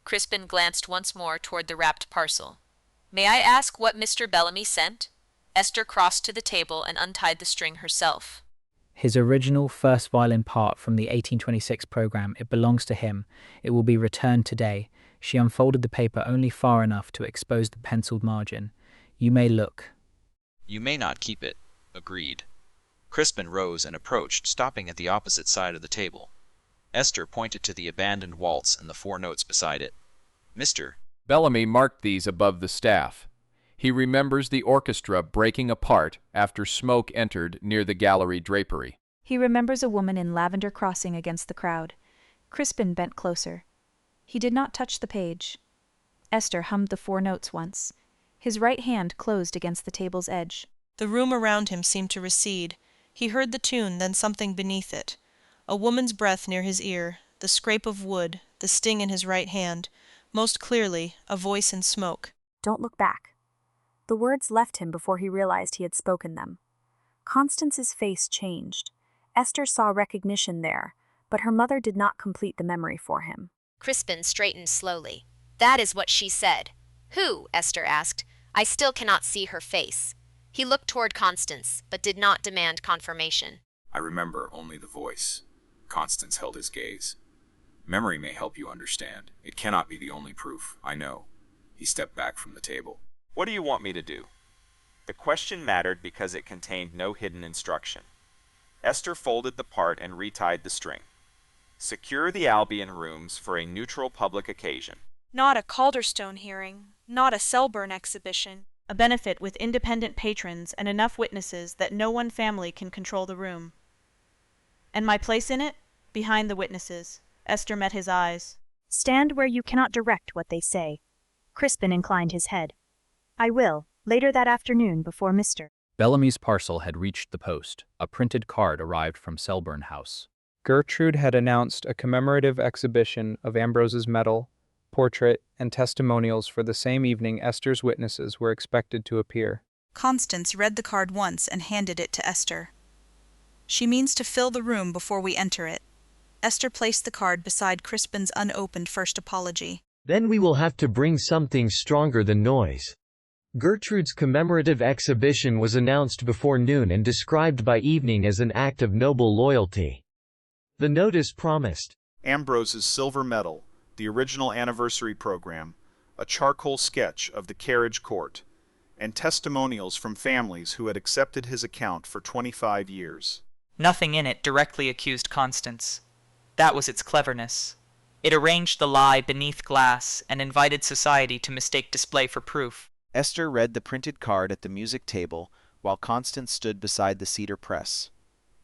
Crispin glanced once more toward the wrapped parcel. May I ask what Mr. Bellamy sent? Esther crossed to the table and untied the string herself. His original first violin part from the 1826 program. It belongs to him. It will be returned today. She unfolded the paper only far enough to expose the penciled margin. You may look. "You may not keep it." Agreed. Crispin rose and approached, stopping at the opposite side of the table. Esther pointed to the abandoned waltz and the 4 notes beside it. "Mr. Bellamy marked these above the staff. He remembers the orchestra breaking apart after smoke entered near the gallery drapery." He remembers a woman in lavender crossing against the crowd. Crispin bent closer. He did not touch the page. Esther hummed the 4 notes once. His right hand closed against the table's edge. The room around him seemed to recede. He heard the tune, then something beneath it. A woman's breath near his ear, the scrape of wood, the sting in his right hand. Most clearly, a voice in smoke. Don't look back. The words left him before he realized he had spoken them. Constance's face changed. Esther saw recognition there, but her mother did not complete the memory for him. Crispin straightened slowly. That is what she said. Who? Esther asked. I still cannot see her face. He looked toward Constance, but did not demand confirmation. "I remember only the voice." Constance held his gaze. "Memory may help you understand. It cannot be the only proof, I know." He stepped back from the table. What do you want me to do? The question mattered because it contained no hidden instruction. Esther folded the part and retied the string. Secure the Albion rooms for a neutral public occasion. Not a Calderstone hearing, not a Selbourne exhibition. A benefit with independent patrons and enough witnesses that no one family can control the room. And my place in it? Behind the witnesses. Esther met his eyes. Stand where you cannot direct what they say. Crispin inclined his head. I will, later that afternoon before Mr. Bellamy's parcel had reached the post. A printed card arrived from Selbourne House. Gertrude had announced a commemorative exhibition of Ambrose's medal, portrait, and testimonials for the same evening. Esther's witnesses were expected to appear. Constance read the card once and handed it to Esther. She means to fill the room before we enter it. Esther placed the card beside Crispin's unopened first apology. Then we will have to bring something stronger than noise. Gertrude's commemorative exhibition was announced before noon and described by evening as an act of noble loyalty. The notice promised Ambrose's silver medal, the original anniversary program, a charcoal sketch of the carriage court, and testimonials from families who had accepted his account for 25 years. Nothing in it directly accused Constance. That was its cleverness. It arranged the lie beneath glass and invited society to mistake display for proof. Esther read the printed card at the music table while Constance stood beside the cedar press.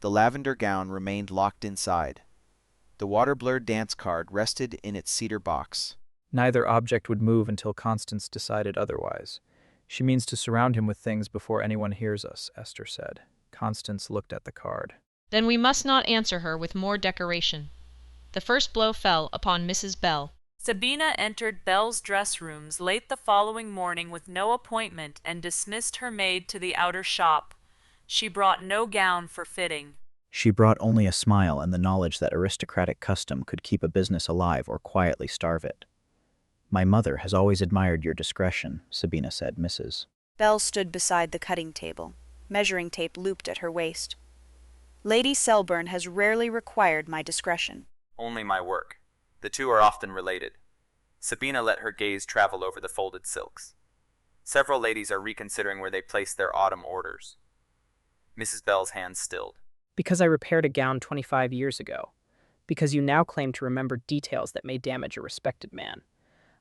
The lavender gown remained locked inside. The water-blurred dance card rested in its cedar box. Neither object would move until Constance decided otherwise. She means to surround him with things before anyone hears us, Esther said. Constance looked at the card. Then we must not answer her with more decoration. The first blow fell upon Mrs. Bell. Sabina entered Bell's dress rooms late the following morning with no appointment and dismissed her maid to the outer shop. She brought no gown for fitting. She brought only a smile and the knowledge that aristocratic custom could keep a business alive or quietly starve it. My mother has always admired your discretion, Sabina said, Mrs. Bell stood beside the cutting table, measuring tape looped at her waist. Lady Selbourne has rarely required my discretion. Only my work. The two are often related. Sabina let her gaze travel over the folded silks. Several ladies are reconsidering where they place their autumn orders. Mrs. Bell's hands stilled. Because I repaired a gown 25 years ago. Because you now claim to remember details that may damage a respected man.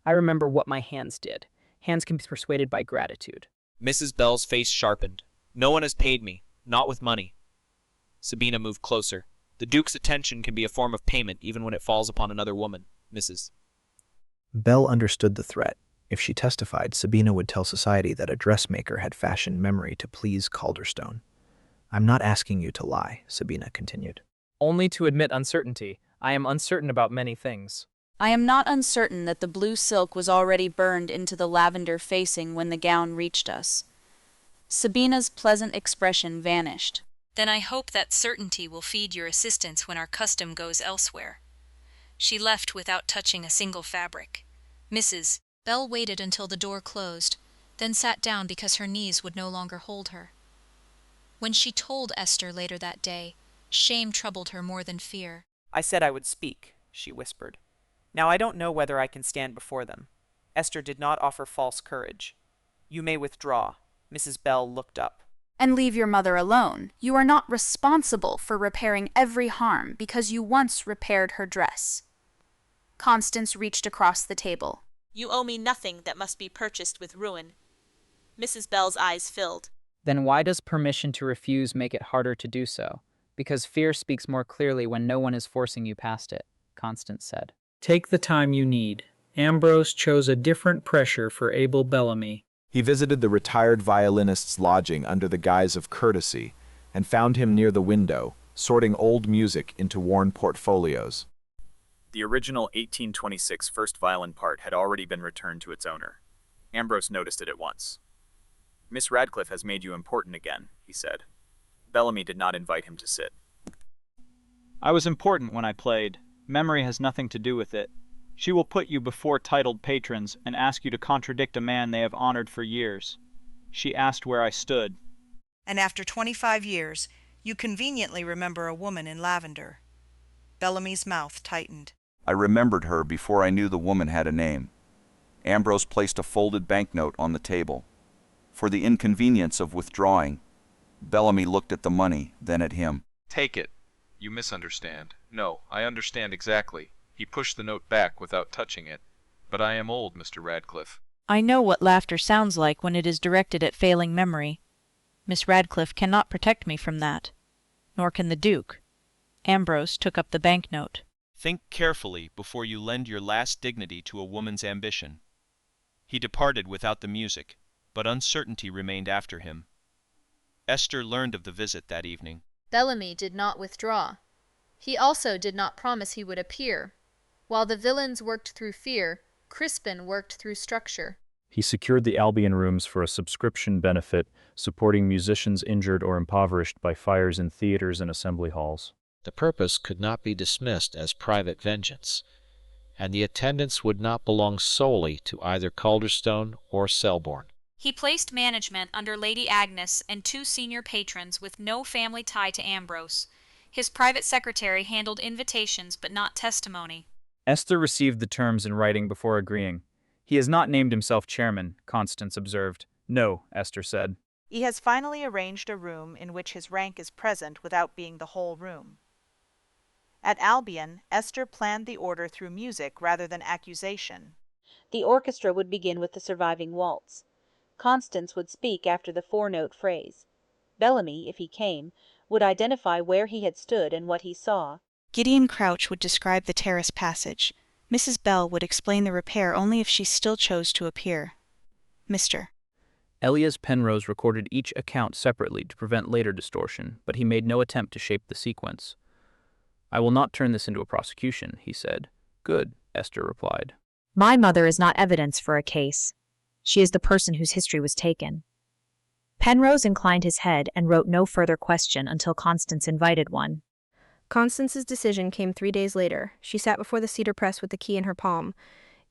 I remember what my hands did. Hands can be persuaded by gratitude. Mrs. Bell's face sharpened. No one has paid me, not with money. Sabina moved closer. The Duke's attention can be a form of payment even when it falls upon another woman, Mrs. Bell understood the threat. If she testified, Sabina would tell society that a dressmaker had fashioned memory to please Calderstone. I'm not asking you to lie, Sabina continued. Only to admit uncertainty. I am uncertain about many things. I am not uncertain that the blue silk was already burned into the lavender facing when the gown reached us. Sabina's pleasant expression vanished. Then I hope that certainty will feed your assistance when our custom goes elsewhere. She left without touching a single fabric. Mrs. Bell waited until the door closed, then sat down because her knees would no longer hold her. When she told Esther later that day, shame troubled her more than fear. I said I would speak, she whispered. Now I don't know whether I can stand before them. Esther did not offer false courage. You may withdraw. Mrs. Bell looked up. And leave your mother alone. You are not responsible for repairing every harm because you once repaired her dress. Constance reached across the table. You owe me nothing that must be purchased with ruin. Mrs. Bell's eyes filled. Then why does permission to refuse make it harder to do so? Because fear speaks more clearly when no one is forcing you past it, Constance said. Take the time you need. Ambrose chose a different pressure for Abel Bellamy. He visited the retired violinist's lodging under the guise of courtesy and found him near the window, sorting old music into worn portfolios. The original 1826 first violin part had already been returned to its owner. Ambrose noticed it at once. Miss Radcliffe has made you important again, he said. Bellamy did not invite him to sit. I was important when I played. Memory has nothing to do with it. She will put you before titled patrons and ask you to contradict a man they have honored for years. She asked where I stood. And after 25 years, you conveniently remember a woman in lavender. Bellamy's mouth tightened. I remembered her before I knew the woman had a name. Ambrose placed a folded banknote on the table. For the inconvenience of withdrawing, Bellamy looked at the money, then at him. Take it. You misunderstand. No, I understand exactly. He pushed the note back without touching it. But I am old, Mr. Radcliffe. I know what laughter sounds like when it is directed at failing memory. Miss Radcliffe cannot protect me from that. Nor can the Duke. Ambrose took up the banknote. Think carefully before you lend your last dignity to a woman's ambition. He departed without the music, but uncertainty remained after him. Esther learned of the visit that evening. Bellamy did not withdraw. He also did not promise he would appear. While the villains worked through fear, Crispin worked through structure. He secured the Albion rooms for a subscription benefit, supporting musicians injured or impoverished by fires in theaters and assembly halls. The purpose could not be dismissed as private vengeance, and the attendance would not belong solely to either Calderstone or Selbourne. He placed management under Lady Agnes and 2 senior patrons with no family tie to Ambrose. His private secretary handled invitations but not testimony. Esther received the terms in writing before agreeing. He has not named himself chairman, Constance observed. No, Esther said. He has finally arranged a room in which his rank is present without being the whole room. At Albion, Esther planned the order through music rather than accusation. The orchestra would begin with the surviving waltz. Constance would speak after the 4-note phrase. Bellamy, if he came, would identify where he had stood and what he saw. Gideon Crouch would describe the terrace passage. Mrs. Bell would explain the repair only if she still chose to appear. Mr. Elias Penrose recorded each account separately to prevent later distortion, but he made no attempt to shape the sequence. I will not turn this into a prosecution, he said. Good, Esther replied. My mother is not evidence for a case. She is the person whose history was taken. Penrose inclined his head and wrote no further question until Constance invited one. Constance's decision came 3 days later. She sat before the cedar press with the key in her palm.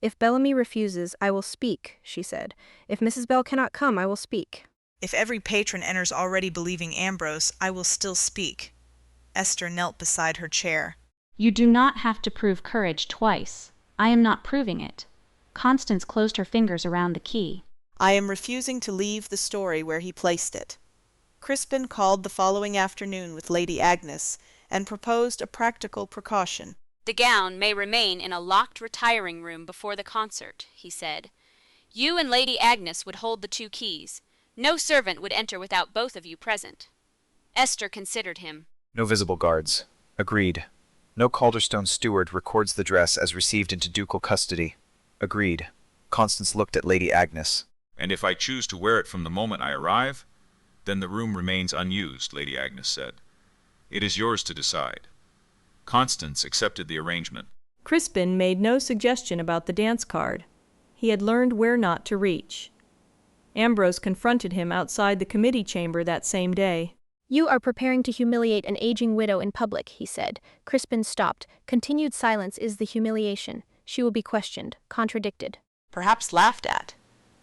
If Bellamy refuses, I will speak, she said. If Mrs. Bell cannot come, I will speak. If every patron enters already believing Ambrose, I will still speak. Esther knelt beside her chair. You do not have to prove courage twice. I am not proving it. Constance closed her fingers around the key. I am refusing to leave the story where he placed it. Crispin called the following afternoon with Lady Agnes and proposed a practical precaution. The gown may remain in a locked retiring room before the concert, he said. You and Lady Agnes would hold the 2 keys. No servant would enter without both of you present. Esther considered him. No visible guards. Agreed. No Calderstone steward records the dress as received into ducal custody. Agreed. Constance looked at Lady Agnes. And if I choose to wear it from the moment I arrive, then the room remains unused, Lady Agnes said. It is yours to decide. Constance accepted the arrangement. Crispin made no suggestion about the dance card. He had learned where not to reach. Ambrose confronted him outside the committee chamber that same day. You are preparing to humiliate an aging widow in public, he said. Crispin stopped. Continued silence is the humiliation. She will be questioned, contradicted. Perhaps laughed at.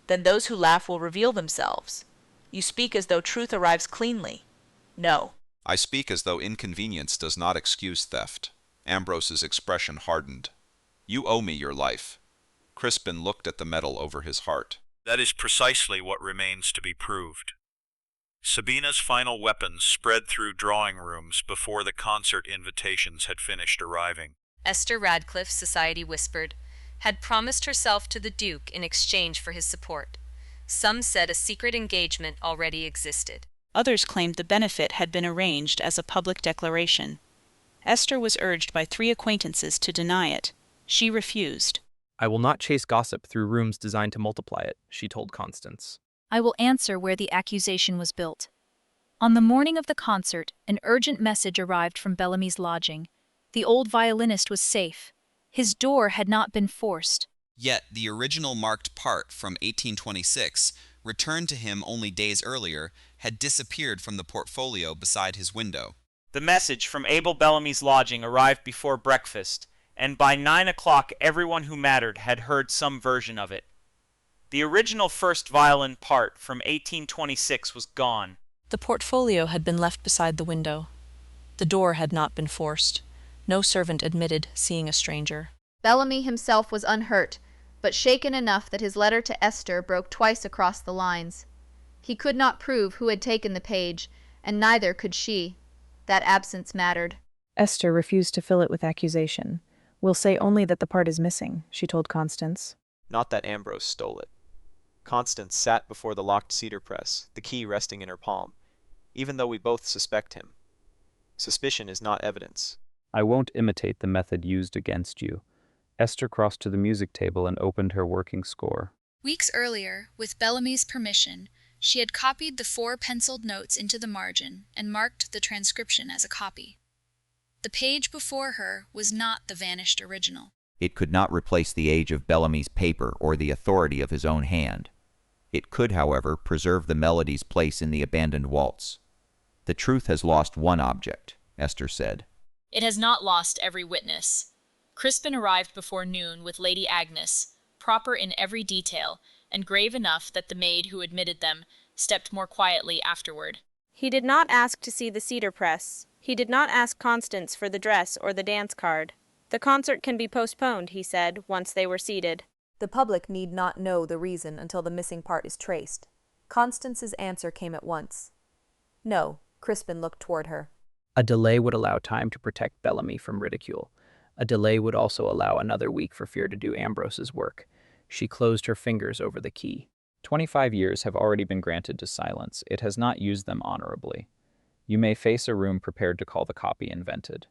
Then those who laugh will reveal themselves. You speak as though truth arrives cleanly. No. I speak as though inconvenience does not excuse theft. Ambrose's expression hardened. You owe me your life. Crispin looked at the medal over his heart. That is precisely what remains to be proved. Sabina's final weapons spread through drawing rooms before the concert invitations had finished arriving. Esther Radcliffe, society whispered, had promised herself to the Duke in exchange for his support. Some said a secret engagement already existed. Others claimed the benefit had been arranged as a public declaration. Esther was urged by 3 acquaintances to deny it. She refused. I will not chase gossip through rooms designed to multiply it, she told Constance. I will answer where the accusation was built. On the morning of the concert, an urgent message arrived from Bellamy's lodging. The old violinist was safe. His door had not been forced. Yet the original marked part from 1826, returned to him only days earlier, had disappeared from the portfolio beside his window. The message from Abel Bellamy's lodging arrived before breakfast, and by 9 o'clock everyone who mattered had heard some version of it. The original first violin part from 1826 was gone. The portfolio had been left beside the window. The door had not been forced. No servant admitted seeing a stranger. Bellamy himself was unhurt, but shaken enough that his letter to Esther broke twice across the lines. He could not prove who had taken the page, and neither could she. That absence mattered. Esther refused to fill it with accusation. We'll say only that the part is missing, she told Constance. Not that Ambrose stole it. Constance sat before the locked cedar press, the key resting in her palm, even though we both suspect him. Suspicion is not evidence. I won't imitate the method used against you. Esther crossed to the music table and opened her working score. Weeks earlier, with Bellamy's permission, she had copied the 4 penciled notes into the margin and marked the transcription as a copy. The page before her was not the vanished original. It could not replace the age of Bellamy's paper or the authority of his own hand. It could, however, preserve the melody's place in the abandoned waltz. The truth has lost one object, Esther said. It has not lost every witness. Crispin arrived before noon with Lady Agnes, proper in every detail, and grave enough that the maid who admitted them stepped more quietly afterward. He did not ask to see the cedar press. He did not ask Constance for the dress or the dance card. The concert can be postponed, he said, once they were seated. The public need not know the reason until the missing part is traced. Constance's answer came at once. No. Crispin looked toward her. A delay would allow time to protect Bellamy from ridicule. A delay would also allow another week for fear to do Ambrose's work. She closed her fingers over the key. 25 years have already been granted to silence. It has not used them honorably. You may face a room prepared to call the copy invented.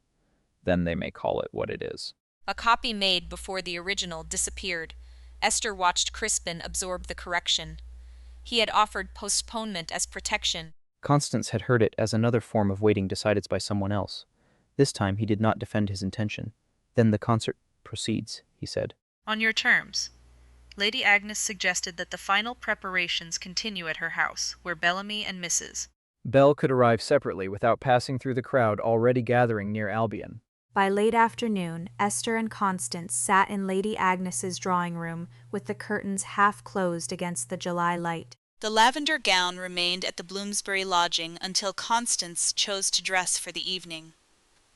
Then they may call it what it is. A copy made before the original disappeared. Esther watched Crispin absorb the correction. He had offered postponement as protection. Constance had heard it as another form of waiting decided by someone else. This time he did not defend his intention. Then the concert proceeds, he said. On your terms. Lady Agnes suggested that the final preparations continue at her house, where Bellamy and Mrs. Bell could arrive separately without passing through the crowd already gathering near Albion. By late afternoon, Esther and Constance sat in Lady Agnes's drawing room with the curtains half closed against the July light. The lavender gown remained at the Bloomsbury lodging until Constance chose to dress for the evening.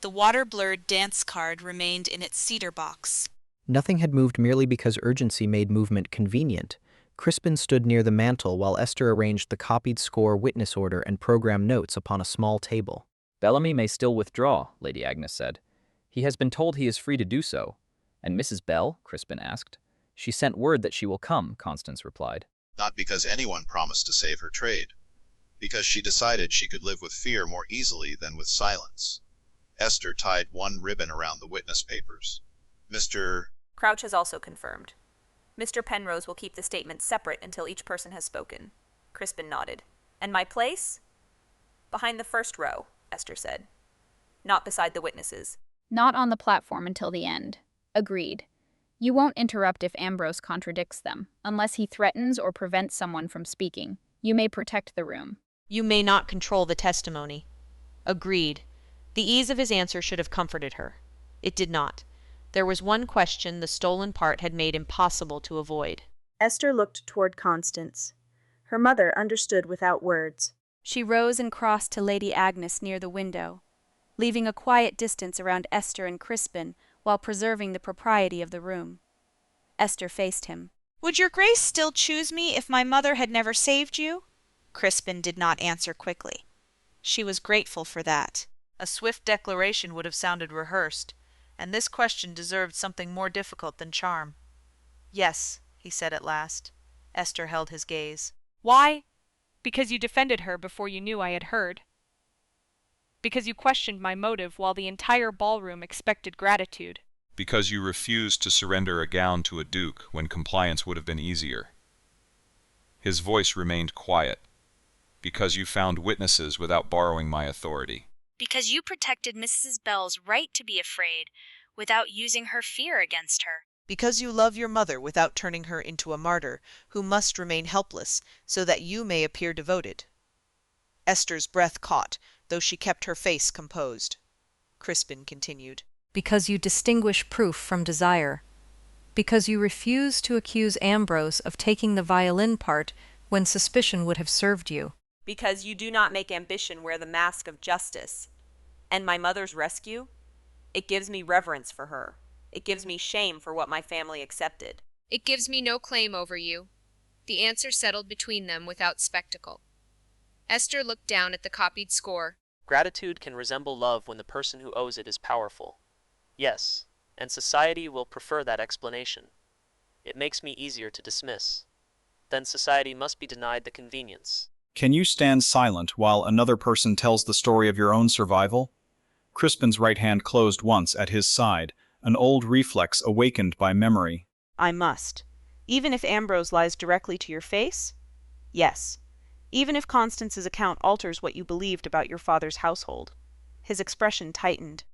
The water-blurred dance card remained in its cedar box. Nothing had moved merely because urgency made movement convenient. Crispin stood near the mantel while Esther arranged the copied score, witness order, and program notes upon a small table. Bellamy may still withdraw, Lady Agnes said. He has been told he is free to do so. And Mrs. Bell? Crispin asked. She sent word that she will come, Constance replied. Not because anyone promised to save her trade. Because she decided she could live with fear more easily than with silence. Esther tied one ribbon around the witness papers. Mr. Crouch has also confirmed. Mr. Penrose will keep the statement separate until each person has spoken. Crispin nodded. And my place? Behind the first row, Esther said. Not beside the witnesses. Not on the platform until the end. Agreed. You won't interrupt if Ambrose contradicts them, unless he threatens or prevents someone from speaking. You may protect the room. You may not control the testimony. Agreed. The ease of his answer should have comforted her. It did not. There was one question the stolen part had made impossible to avoid. Esther looked toward Constance. Her mother understood without words. She rose and crossed to Lady Agnes near the window, leaving a quiet distance around Esther and Crispin while preserving the propriety of the room. Esther faced him. Would your grace still choose me if my mother had never saved you? Crispin did not answer quickly. She was grateful for that. A swift declaration would have sounded rehearsed, and this question deserved something more difficult than charm. Yes, he said at last. Esther held his gaze. Why? Because you defended her before you knew I had heard. Because you questioned my motive while the entire ballroom expected gratitude. Because you refused to surrender a gown to a duke when compliance would have been easier. His voice remained quiet. Because you found witnesses without borrowing my authority. Because you protected Mrs. Bell's right to be afraid without using her fear against her. Because you love your mother without turning her into a martyr who must remain helpless so that you may appear devoted. Esther's breath caught, though she kept her face composed. Crispin continued. Because you distinguish proof from desire. Because you refuse to accuse Ambrose of taking the violin part when suspicion would have served you. Because you do not make ambition wear the mask of justice. And my mother's rescue? It gives me reverence for her. It gives me shame for what my family accepted. It gives me no claim over you. The answer settled between them without spectacle. Esther looked down at the copied score. Gratitude can resemble love when the person who owes it is powerful. Yes, and society will prefer that explanation. It makes me easier to dismiss. Then society must be denied the convenience. Can you stand silent while another person tells the story of your own survival? Crispin's right hand closed once at his side, an old reflex awakened by memory. I must. Even if Ambrose lies directly to your face? Yes. Even if Constance's account alters what you believed about your father's household. His expression tightened.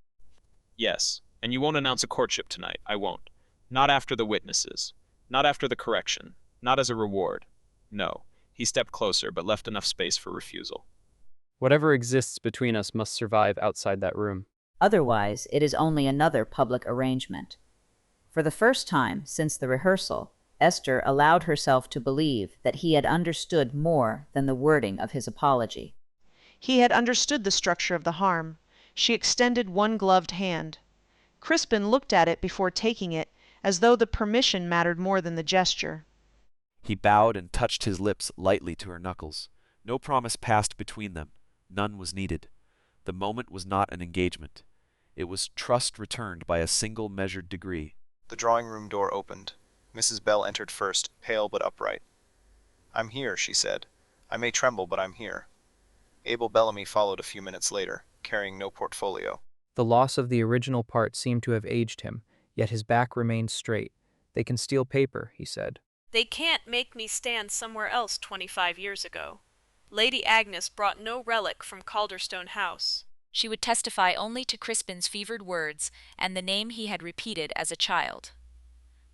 Yes, and you won't announce a courtship tonight. I won't. Not after the witnesses. Not after the correction. Not as a reward. No. He stepped closer, but left enough space for refusal. Whatever exists between us must survive outside that room. Otherwise, it is only another public arrangement. For the first time since the rehearsal, Esther allowed herself to believe that he had understood more than the wording of his apology. He had understood the structure of the harm. She extended one gloved hand. Crispin looked at it before taking it, as though the permission mattered more than the gesture. He bowed and touched his lips lightly to her knuckles. No promise passed between them. None was needed. The moment was not an engagement. It was trust returned by a single measured degree. The drawing-room door opened. Mrs. Bell entered first, pale but upright. "I'm here," she said. "I may tremble, but I'm here." Abel Bellamy followed a few minutes later, carrying no portfolio. The loss of the original part seemed to have aged him, yet his back remained straight. "They can steal paper," he said. They can't make me stand somewhere else 25 years ago. Lady Agnes brought no relic from Calderstone House. She would testify only to Crispin's fevered words and the name he had repeated as a child.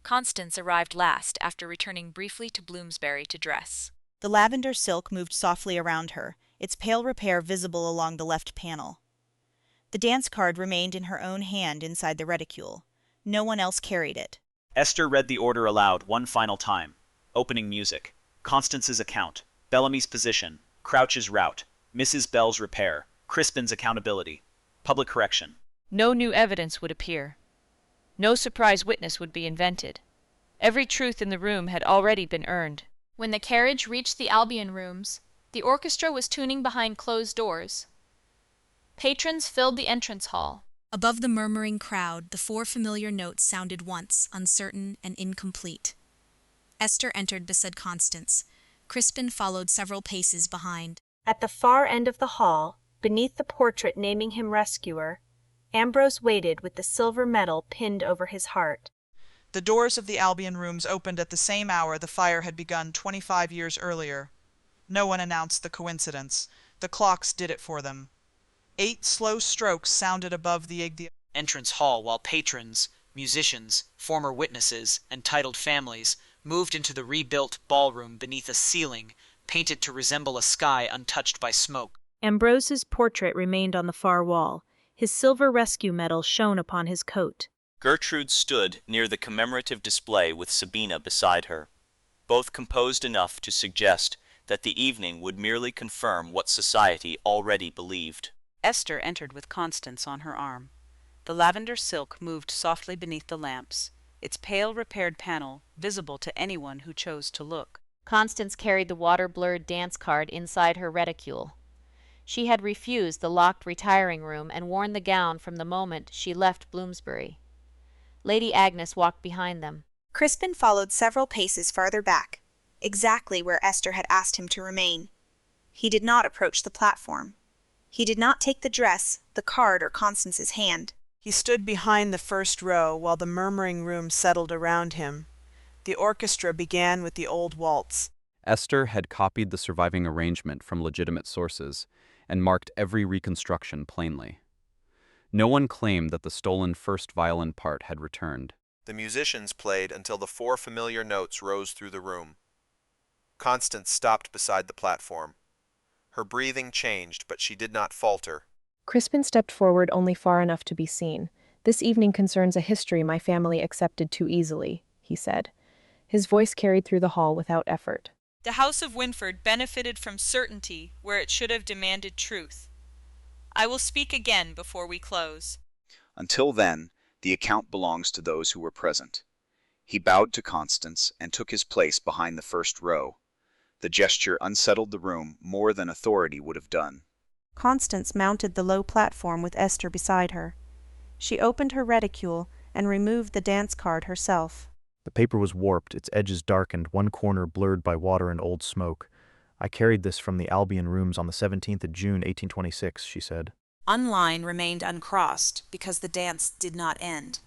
Constance arrived last after returning briefly to Bloomsbury to dress. The lavender silk moved softly around her, its pale repair visible along the left panel. The dance card remained in her own hand inside the reticule. No one else carried it. Esther read the order aloud one final time. Opening music. Constance's account. Bellamy's position. Crouch's route. Mrs. Bell's repair. Crispin's accountability. Public correction. No new evidence would appear. No surprise witness would be invented. Every truth in the room had already been earned. When the carriage reached the Albion rooms, the orchestra was tuning behind closed doors. Patrons filled the entrance hall. Above the murmuring crowd, the four familiar notes sounded once, uncertain and incomplete. Esther entered beside Constance. Crispin followed several paces behind. At the far end of the hall, beneath the portrait naming him rescuer, Ambrose waited with the silver medal pinned over his heart. The doors of the Albion rooms opened at the same hour the fire had begun 25 years earlier. No one announced the coincidence. The clocks did it for them. 8 slow strokes sounded above the entrance hall while patrons, musicians, former witnesses, and titled families moved into the rebuilt ballroom beneath a ceiling painted to resemble a sky untouched by smoke. Ambrose's portrait remained on the far wall. His silver rescue medal shone upon his coat. Gertrude stood near the commemorative display with Sabina beside her, both composed enough to suggest that the evening would merely confirm what society already believed. Esther entered with Constance on her arm. The lavender silk moved softly beneath the lamps, its pale repaired panel visible to anyone who chose to look. Constance carried the water-blurred dance card inside her reticule. She had refused the locked retiring room and worn the gown from the moment she left Bloomsbury. Lady Agnes walked behind them. Crispin followed several paces farther back, exactly where Esther had asked him to remain. He did not approach the platform. He did not take the dress, the card, or Constance's hand. He stood behind the first row while the murmuring room settled around him. The orchestra began with the old waltz. Esther had copied the surviving arrangement from legitimate sources and marked every reconstruction plainly. No one claimed that the stolen first violin part had returned. The musicians played until the 4 familiar notes rose through the room. Constance stopped beside the platform. Her breathing changed, but she did not falter. Crispin stepped forward only far enough to be seen. "This evening concerns a history my family accepted too easily," he said. His voice carried through the hall without effort. The House of Winford benefited from certainty where it should have demanded truth. I will speak again before we close. Until then, the account belongs to those who were present. He bowed to Constance and took his place behind the first row. The gesture unsettled the room more than authority would have done. Constance mounted the low platform with Esther beside her. She opened her reticule and removed the dance card herself. The paper was warped, its edges darkened, one corner blurred by water and old smoke. "I carried this from the Albion rooms on the 17th of June, 1826, she said. Unline remained uncrossed because the dance did not end.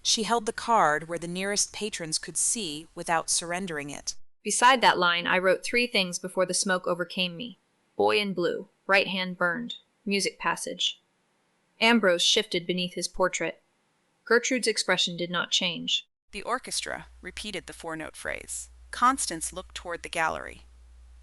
She held the card where the nearest patrons could see without surrendering it. Beside that line, I wrote 3 things before the smoke overcame me. Boy in blue, right hand burned, music passage. Ambrose shifted beneath his portrait. Gertrude's expression did not change. The orchestra repeated the four-note phrase. Constance looked toward the gallery.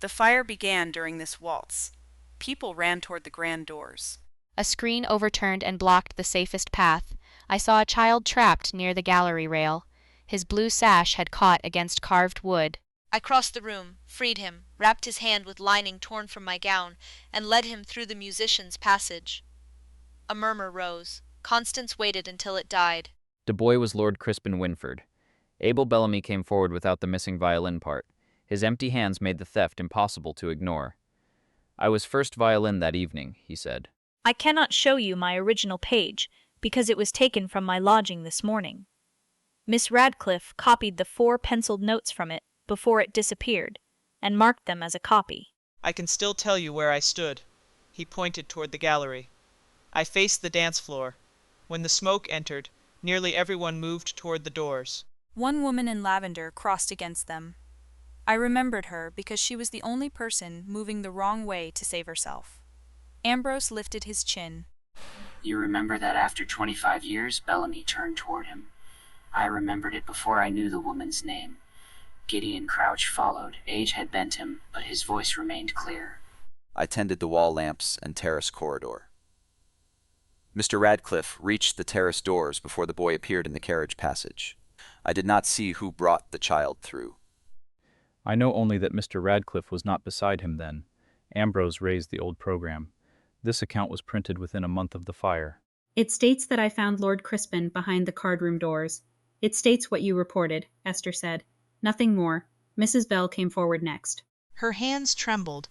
The fire began during this waltz. People ran toward the grand doors. A screen overturned and blocked the safest path. I saw a child trapped near the gallery rail. His blue sash had caught against carved wood. I crossed the room, freed him, wrapped his hand with lining torn from my gown, and led him through the musician's passage. A murmur rose. Constance waited until it died. Du Bois was Lord Crispin Winford. Abel Bellamy came forward without the missing violin part. His empty hands made the theft impossible to ignore. I was first violin that evening, he said. I cannot show you my original page, because it was taken from my lodging this morning. Miss Radcliffe copied the 4 penciled notes from it before it disappeared, and marked them as a copy. I can still tell you where I stood. He pointed toward the gallery. I faced the dance floor. When the smoke entered, nearly everyone moved toward the doors. One woman in lavender crossed against them. I remembered her because she was the only person moving the wrong way to save herself. Ambrose lifted his chin. You remember that after 25 years, Bellamy turned toward him. I remembered it before I knew the woman's name. Gideon Crouch followed. Age had bent him, but his voice remained clear. I tended the wall lamps and terrace corridor. Mr. Radcliffe reached the terrace doors before the boy appeared in the carriage passage. I did not see who brought the child through. I know only that Mr. Radcliffe was not beside him then. Ambrose raised the old program. This account was printed within a month of the fire. It states that I found Lord Crispin behind the card-room doors. It states what you reported, Esther said. Nothing more. Mrs. Bell came forward next. Her hands trembled,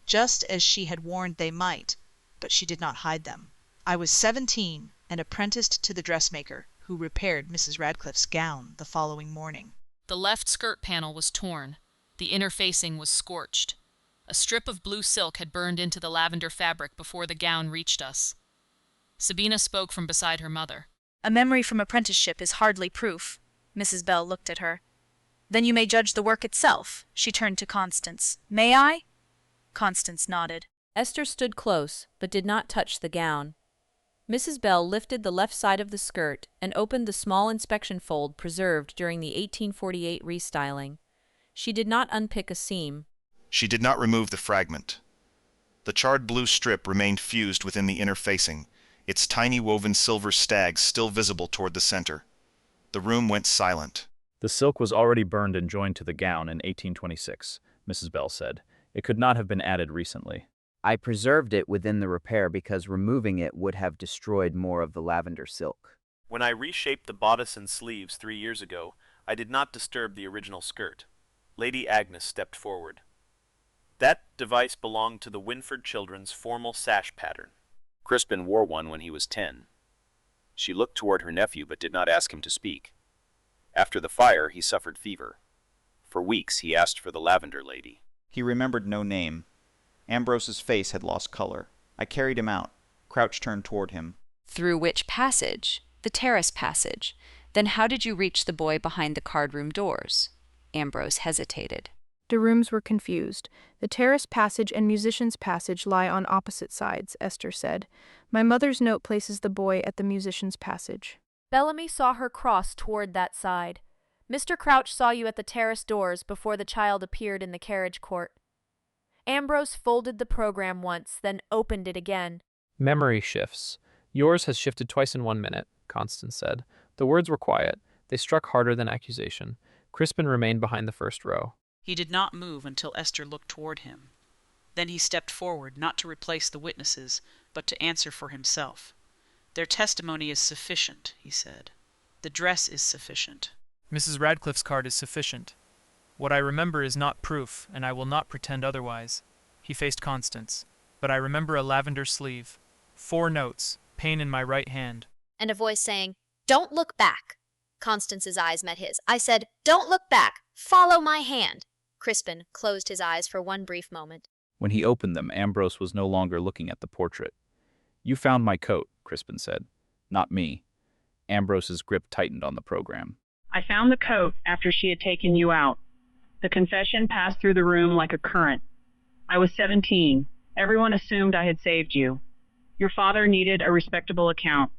just as she had warned they might, but she did not hide them. I was 17 and apprenticed to the dressmaker, who repaired Mrs. Radcliffe's gown the following morning. The left skirt panel was torn. The inner facing was scorched. A strip of blue silk had burned into the lavender fabric before the gown reached us. Sabina spoke from beside her mother. A memory from apprenticeship is hardly proof. Mrs. Bell looked at her. Then you may judge the work itself. She turned to Constance. May I? Constance nodded. Esther stood close, but did not touch the gown. Mrs. Bell lifted the left side of the skirt and opened the small inspection fold preserved during the 1848 restyling. She did not unpick a seam. She did not remove the fragment. The charred blue strip remained fused within the inner facing, its tiny woven silver stags still visible toward the center. The room went silent. The silk was already burned and joined to the gown in 1826, Mrs. Bell said. It could not have been added recently. I preserved it within the repair because removing it would have destroyed more of the lavender silk. When I reshaped the bodice and sleeves 3 years ago, I did not disturb the original skirt. Lady Agnes stepped forward. That device belonged to the Winford children's formal sash pattern. Crispin wore one when he was 10. She looked toward her nephew but did not ask him to speak. After the fire, he suffered fever. For weeks, he asked for the lavender lady. He remembered no name. Ambrose's face had lost color. I carried him out. Crouch turned toward him. Through which passage? The terrace passage. Then how did you reach the boy behind the card-room doors? Ambrose hesitated. The rooms were confused. The terrace passage and musician's passage lie on opposite sides, Esther said. My mother's note places the boy at the musician's passage. Bellamy saw her cross toward that side. Mr. Crouch saw you at the terrace doors before the child appeared in the carriage court. Ambrose folded the program once, then opened it again. Memory shifts. Yours has shifted twice in 1 minute, Constance said. The words were quiet. They struck harder than accusation. Crispin remained behind the first row. He did not move until Esther looked toward him. Then he stepped forward, not to replace the witnesses, but to answer for himself. Their testimony is sufficient, he said. The dress is sufficient. Mrs. Radcliffe's card is sufficient. What I remember is not proof, and I will not pretend otherwise. He faced Constance. But I remember a lavender sleeve, 4 notes, pain in my right hand. And a voice saying, "Don't look back." Constance's eyes met his. I said, "Don't look back. Follow my hand." Crispin closed his eyes for one brief moment. When he opened them, Ambrose was no longer looking at the portrait. You found my coat, Crispin said. Not me. Ambrose's grip tightened on the program. I found the coat after she had taken you out. The confession passed through the room like a current. I was 17. Everyone assumed I had saved you. Your father needed a respectable account.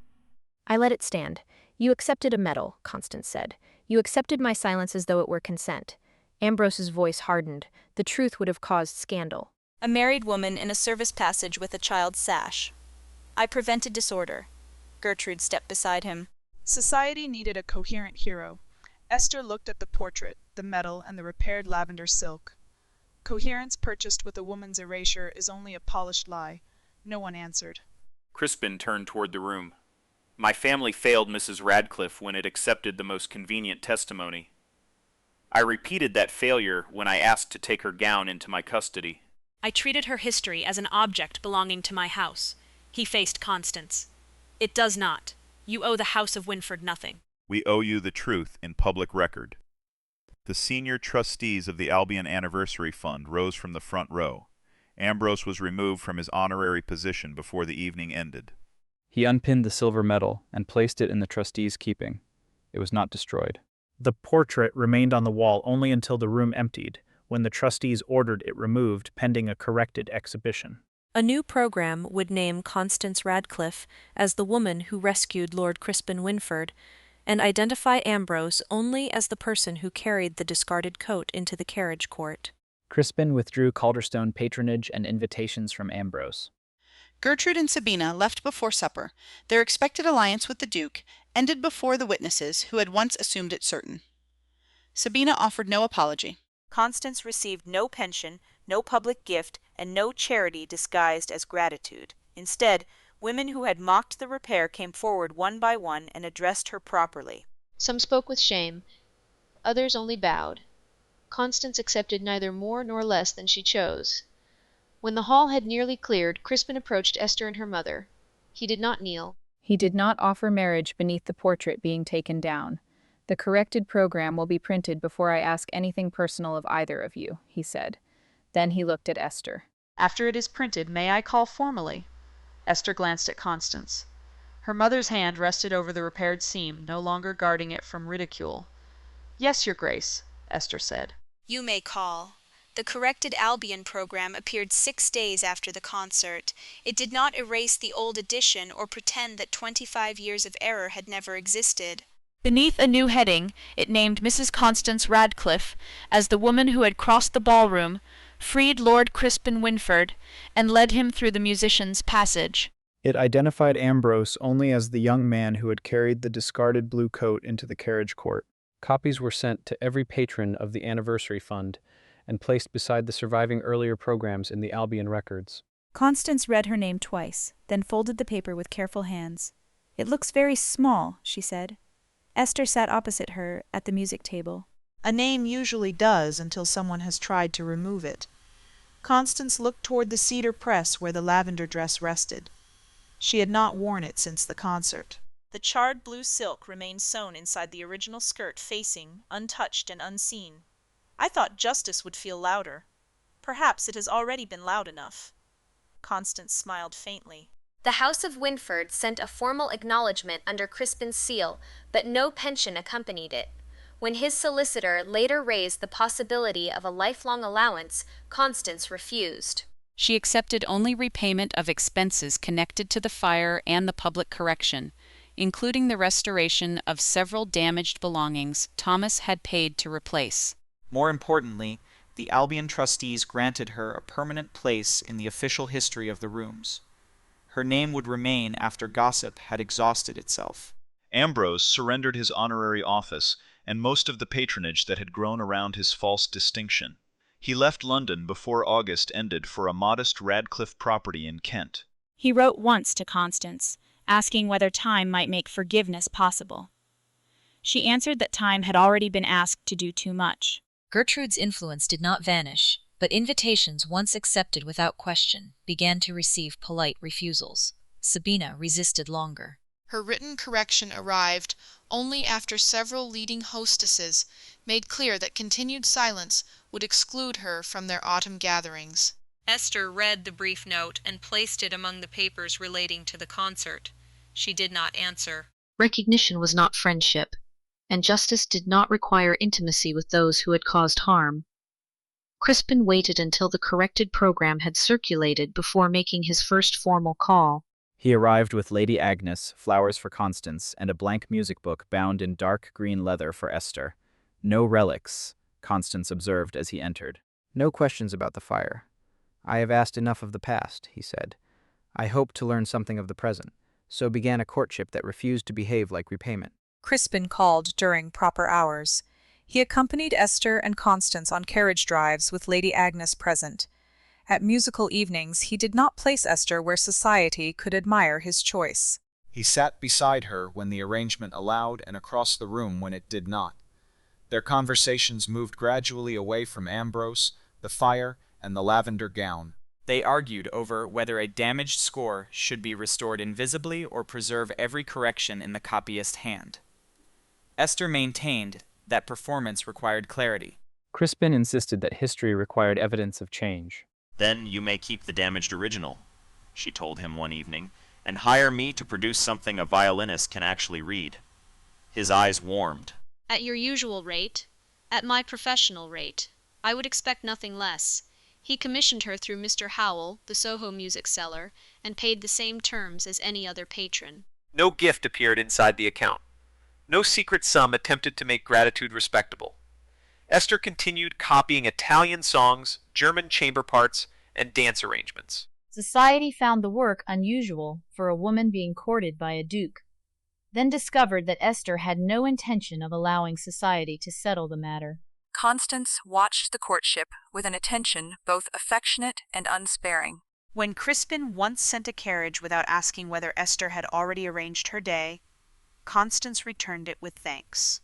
I let it stand. You accepted a medal, Constance said. You accepted my silence as though it were consent. Ambrose's voice hardened. The truth would have caused scandal. A married woman in a service passage with a child's sash. I prevented disorder. Gertrude stepped beside him. Society needed a coherent hero. Esther looked at the portrait, the medal, and the repaired lavender silk. Coherence purchased with a woman's erasure is only a polished lie. No one answered. Crispin turned toward the room. My family failed Mrs. Radcliffe when it accepted the most convenient testimony. I repeated that failure when I asked to take her gown into my custody. I treated her history as an object belonging to my house. He faced Constance. It does not. You owe the House of Winford nothing. We owe you the truth in public record. The senior trustees of the Albion Anniversary Fund rose from the front row. Ambrose was removed from his honorary position before the evening ended. He unpinned the silver medal and placed it in the trustees' keeping. It was not destroyed. The portrait remained on the wall only until the room emptied, when the trustees ordered it removed pending a corrected exhibition. A new program would name Constance Radcliffe as the woman who rescued Lord Crispin Winford, and identify Ambrose only as the person who carried the discarded coat into the carriage court. Crispin withdrew Calderstone patronage and invitations from Ambrose. Gertrude and Sabina left before supper. Their expected alliance with the Duke ended before the witnesses who had once assumed it certain. Sabina offered no apology. Constance received no pension, no public gift, and no charity disguised as gratitude. Instead, women who had mocked the repair came forward one by one and addressed her properly. Some spoke with shame, others only bowed. Constance accepted neither more nor less than she chose. When the hall had nearly cleared, Crispin approached Esther and her mother. He did not kneel. He did not offer marriage beneath the portrait being taken down. The corrected program will be printed before I ask anything personal of either of you, he said. Then he looked at Esther. After it is printed, may I call formally? Esther glanced at Constance. Her mother's hand rested over the repaired seam, no longer guarding it from ridicule. Yes, Your Grace, Esther said. You may call. The corrected Albion program appeared 6 days after the concert. It did not erase the old edition or pretend that 25 years of error had never existed. Beneath a new heading, it named Mrs. Constance Radcliffe as the woman who had crossed the ballroom, freed Lord Crispin Winford, and led him through the musician's passage. It identified Ambrose only as the young man who had carried the discarded blue coat into the carriage court. Copies were sent to every patron of the Anniversary Fund and placed beside the surviving earlier programs in the Albion records. Constance read her name twice, then folded the paper with careful hands. It looks very small, she said. Esther sat opposite her at the music table. A name usually does until someone has tried to remove it. Constance looked toward the cedar press where the lavender dress rested. She had not worn it since the concert. The charred blue silk remained sewn inside the original skirt, facing, untouched and unseen. I thought justice would feel louder. Perhaps it has already been loud enough. Constance smiled faintly. The House of Winford sent a formal acknowledgment under Crispin's seal, but no pension accompanied it. When his solicitor later raised the possibility of a lifelong allowance, Constance refused. She accepted only repayment of expenses connected to the fire and the public correction, including the restoration of several damaged belongings Thomas had paid to replace. More importantly, the Albion trustees granted her a permanent place in the official history of the rooms. Her name would remain after gossip had exhausted itself. Ambrose surrendered his honorary office and most of the patronage that had grown around his false distinction. He left London before August ended for a modest Radcliffe property in Kent. He wrote once to Constance, asking whether time might make forgiveness possible. She answered that time had already been asked to do too much. Gertrude's influence did not vanish, but invitations once accepted without question began to receive polite refusals. Sabina resisted longer. Her written correction arrived only after several leading hostesses made clear that continued silence would exclude her from their autumn gatherings. Esther read the brief note and placed it among the papers relating to the concert. She did not answer. Recognition was not friendship, and justice did not require intimacy with those who had caused harm. Crispin waited until the corrected program had circulated before making his first formal call. He arrived with Lady Agnes, flowers for Constance, and a blank music book bound in dark green leather for Esther. No relics, Constance observed as he entered. No questions about the fire. I have asked enough of the past, he said. I hope to learn something of the present. So began a courtship that refused to behave like repayment. Crispin called during proper hours. He accompanied Esther and Constance on carriage drives with Lady Agnes present. At musical evenings he did not place Esther where society could admire his choice. He sat beside her when the arrangement allowed and across the room when it did not. Their conversations moved gradually away from Ambrose, the fire, and the lavender gown. They argued over whether a damaged score should be restored invisibly or preserve every correction in the copyist's hand. Esther maintained that performance required clarity. Crispin insisted that history required evidence of change. Then you may keep the damaged original, she told him one evening, and hire me to produce something a violinist can actually read. His eyes warmed. At your usual rate, at my professional rate, I would expect nothing less. He commissioned her through Mr. Howell, the Soho music seller, and paid the same terms as any other patron. No gift appeared inside the account. No secret sum attempted to make gratitude respectable. Esther continued copying Italian songs, German chamber parts, and dance arrangements. Society found the work unusual for a woman being courted by a duke, then discovered that Esther had no intention of allowing society to settle the matter. Constance watched the courtship with an attention both affectionate and unsparing. When Crispin once sent a carriage without asking whether Esther had already arranged her day, Constance returned it with thanks.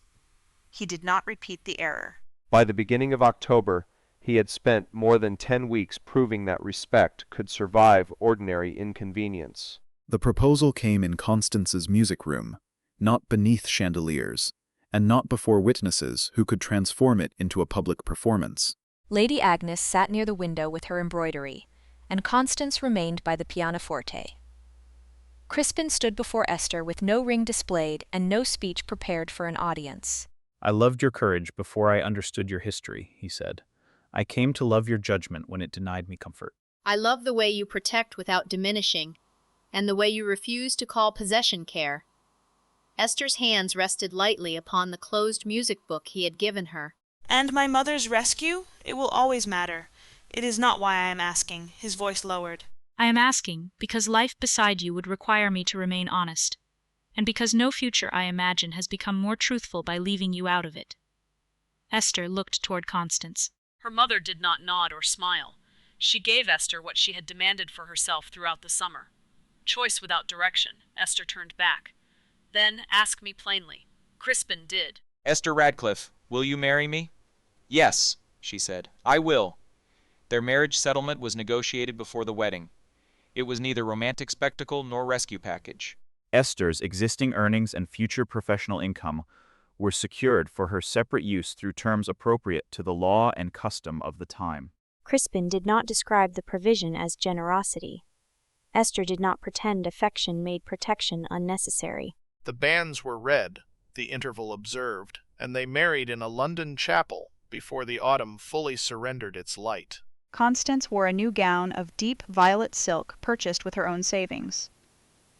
He did not repeat the error. By the beginning of October, he had spent more than 10 weeks proving that respect could survive ordinary inconvenience. The proposal came in Constance's music room, not beneath chandeliers, and not before witnesses who could transform it into a public performance. Lady Agnes sat near the window with her embroidery, and Constance remained by the pianoforte. Crispin stood before Esther with no ring displayed and no speech prepared for an audience. I loved your courage before I understood your history, he said. I came to love your judgment when it denied me comfort. I love the way you protect without diminishing, and the way you refuse to call possession care. Esther's hands rested lightly upon the closed music book he had given her. And my mother's rescue? It will always matter. It is not why I am asking. His voice lowered. I am asking because life beside you would require me to remain honest, and because no future I imagine has become more truthful by leaving you out of it. Esther looked toward Constance. Her mother did not nod or smile. She gave Esther what she had demanded for herself throughout the summer. Choice without direction, Esther turned back. Then, ask me plainly. Crispin did. Esther Radcliffe, will you marry me? Yes, she said. I will. Their marriage settlement was negotiated before the wedding. It was neither romantic spectacle nor rescue package. Esther's existing earnings and future professional income were secured for her separate use through terms appropriate to the law and custom of the time. Crispin did not describe the provision as generosity. Esther did not pretend affection made protection unnecessary. The banns were read, the interval observed, and they married in a London chapel before the autumn fully surrendered its light. Constance wore a new gown of deep violet silk purchased with her own savings.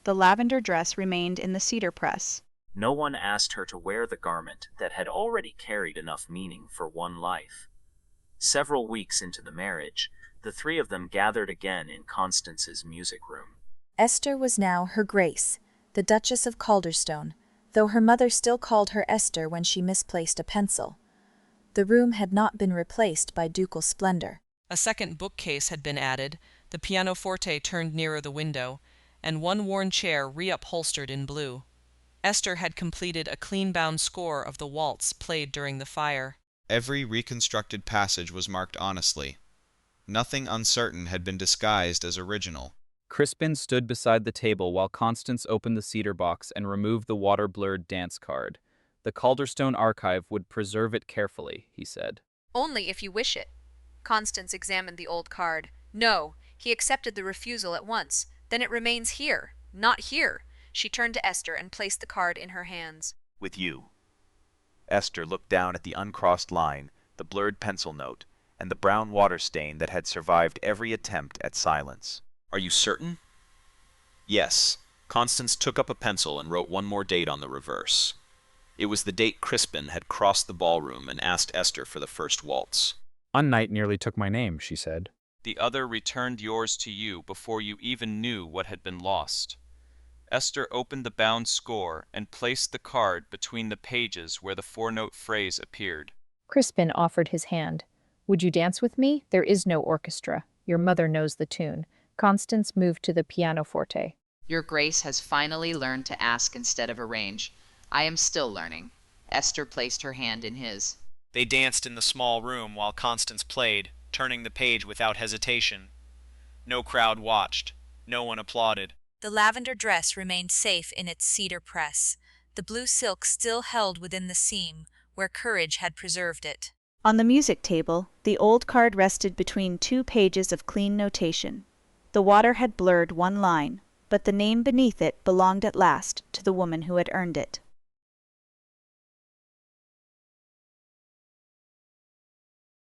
The lavender dress remained in the cedar press. No one asked her to wear the garment that had already carried enough meaning for one life. Several weeks into the marriage, the three of them gathered again in Constance's music room. Esther was now her Grace, the Duchess of Calderstone, though her mother still called her Esther when she misplaced a pencil. The room had not been replaced by ducal splendor. A second bookcase had been added, the pianoforte turned nearer the window, and one worn chair reupholstered in blue. Esther had completed a clean-bound score of the waltz played during the fire. Every reconstructed passage was marked honestly. Nothing uncertain had been disguised as original. Crispin stood beside the table while Constance opened the cedar box and removed the water-blurred dance card. The Calderstone archive would preserve it carefully, he said. Only if you wish it. Constance examined the old card. No, he accepted the refusal at once. Then it remains here, not here. She turned to Esther and placed the card in her hands. With you. Esther looked down at the uncrossed line, the blurred pencil note, and the brown water stain that had survived every attempt at silence. Are you certain? Yes, Constance took up a pencil and wrote one more date on the reverse. It was the date Crispin had crossed the ballroom and asked Esther for the first waltz. "One night nearly took my name," she said. The other returned yours to you before you even knew what had been lost. Esther opened the bound score and placed the card between the pages where the four-note phrase appeared. Crispin offered his hand. "Would you dance with me? There is no orchestra. Your mother knows the tune." Constance moved to the pianoforte. Your Grace has finally learned to ask instead of arrange. I am still learning. Esther placed her hand in his. They danced in the small room while Constance played, turning the page without hesitation. No crowd watched. No one applauded. The lavender dress remained safe in its cedar press, the blue silk still held within the seam where courage had preserved it. On the music table, the old card rested between 2 pages of clean notation. The water had blurred one line, but the name beneath it belonged at last to the woman who had earned it.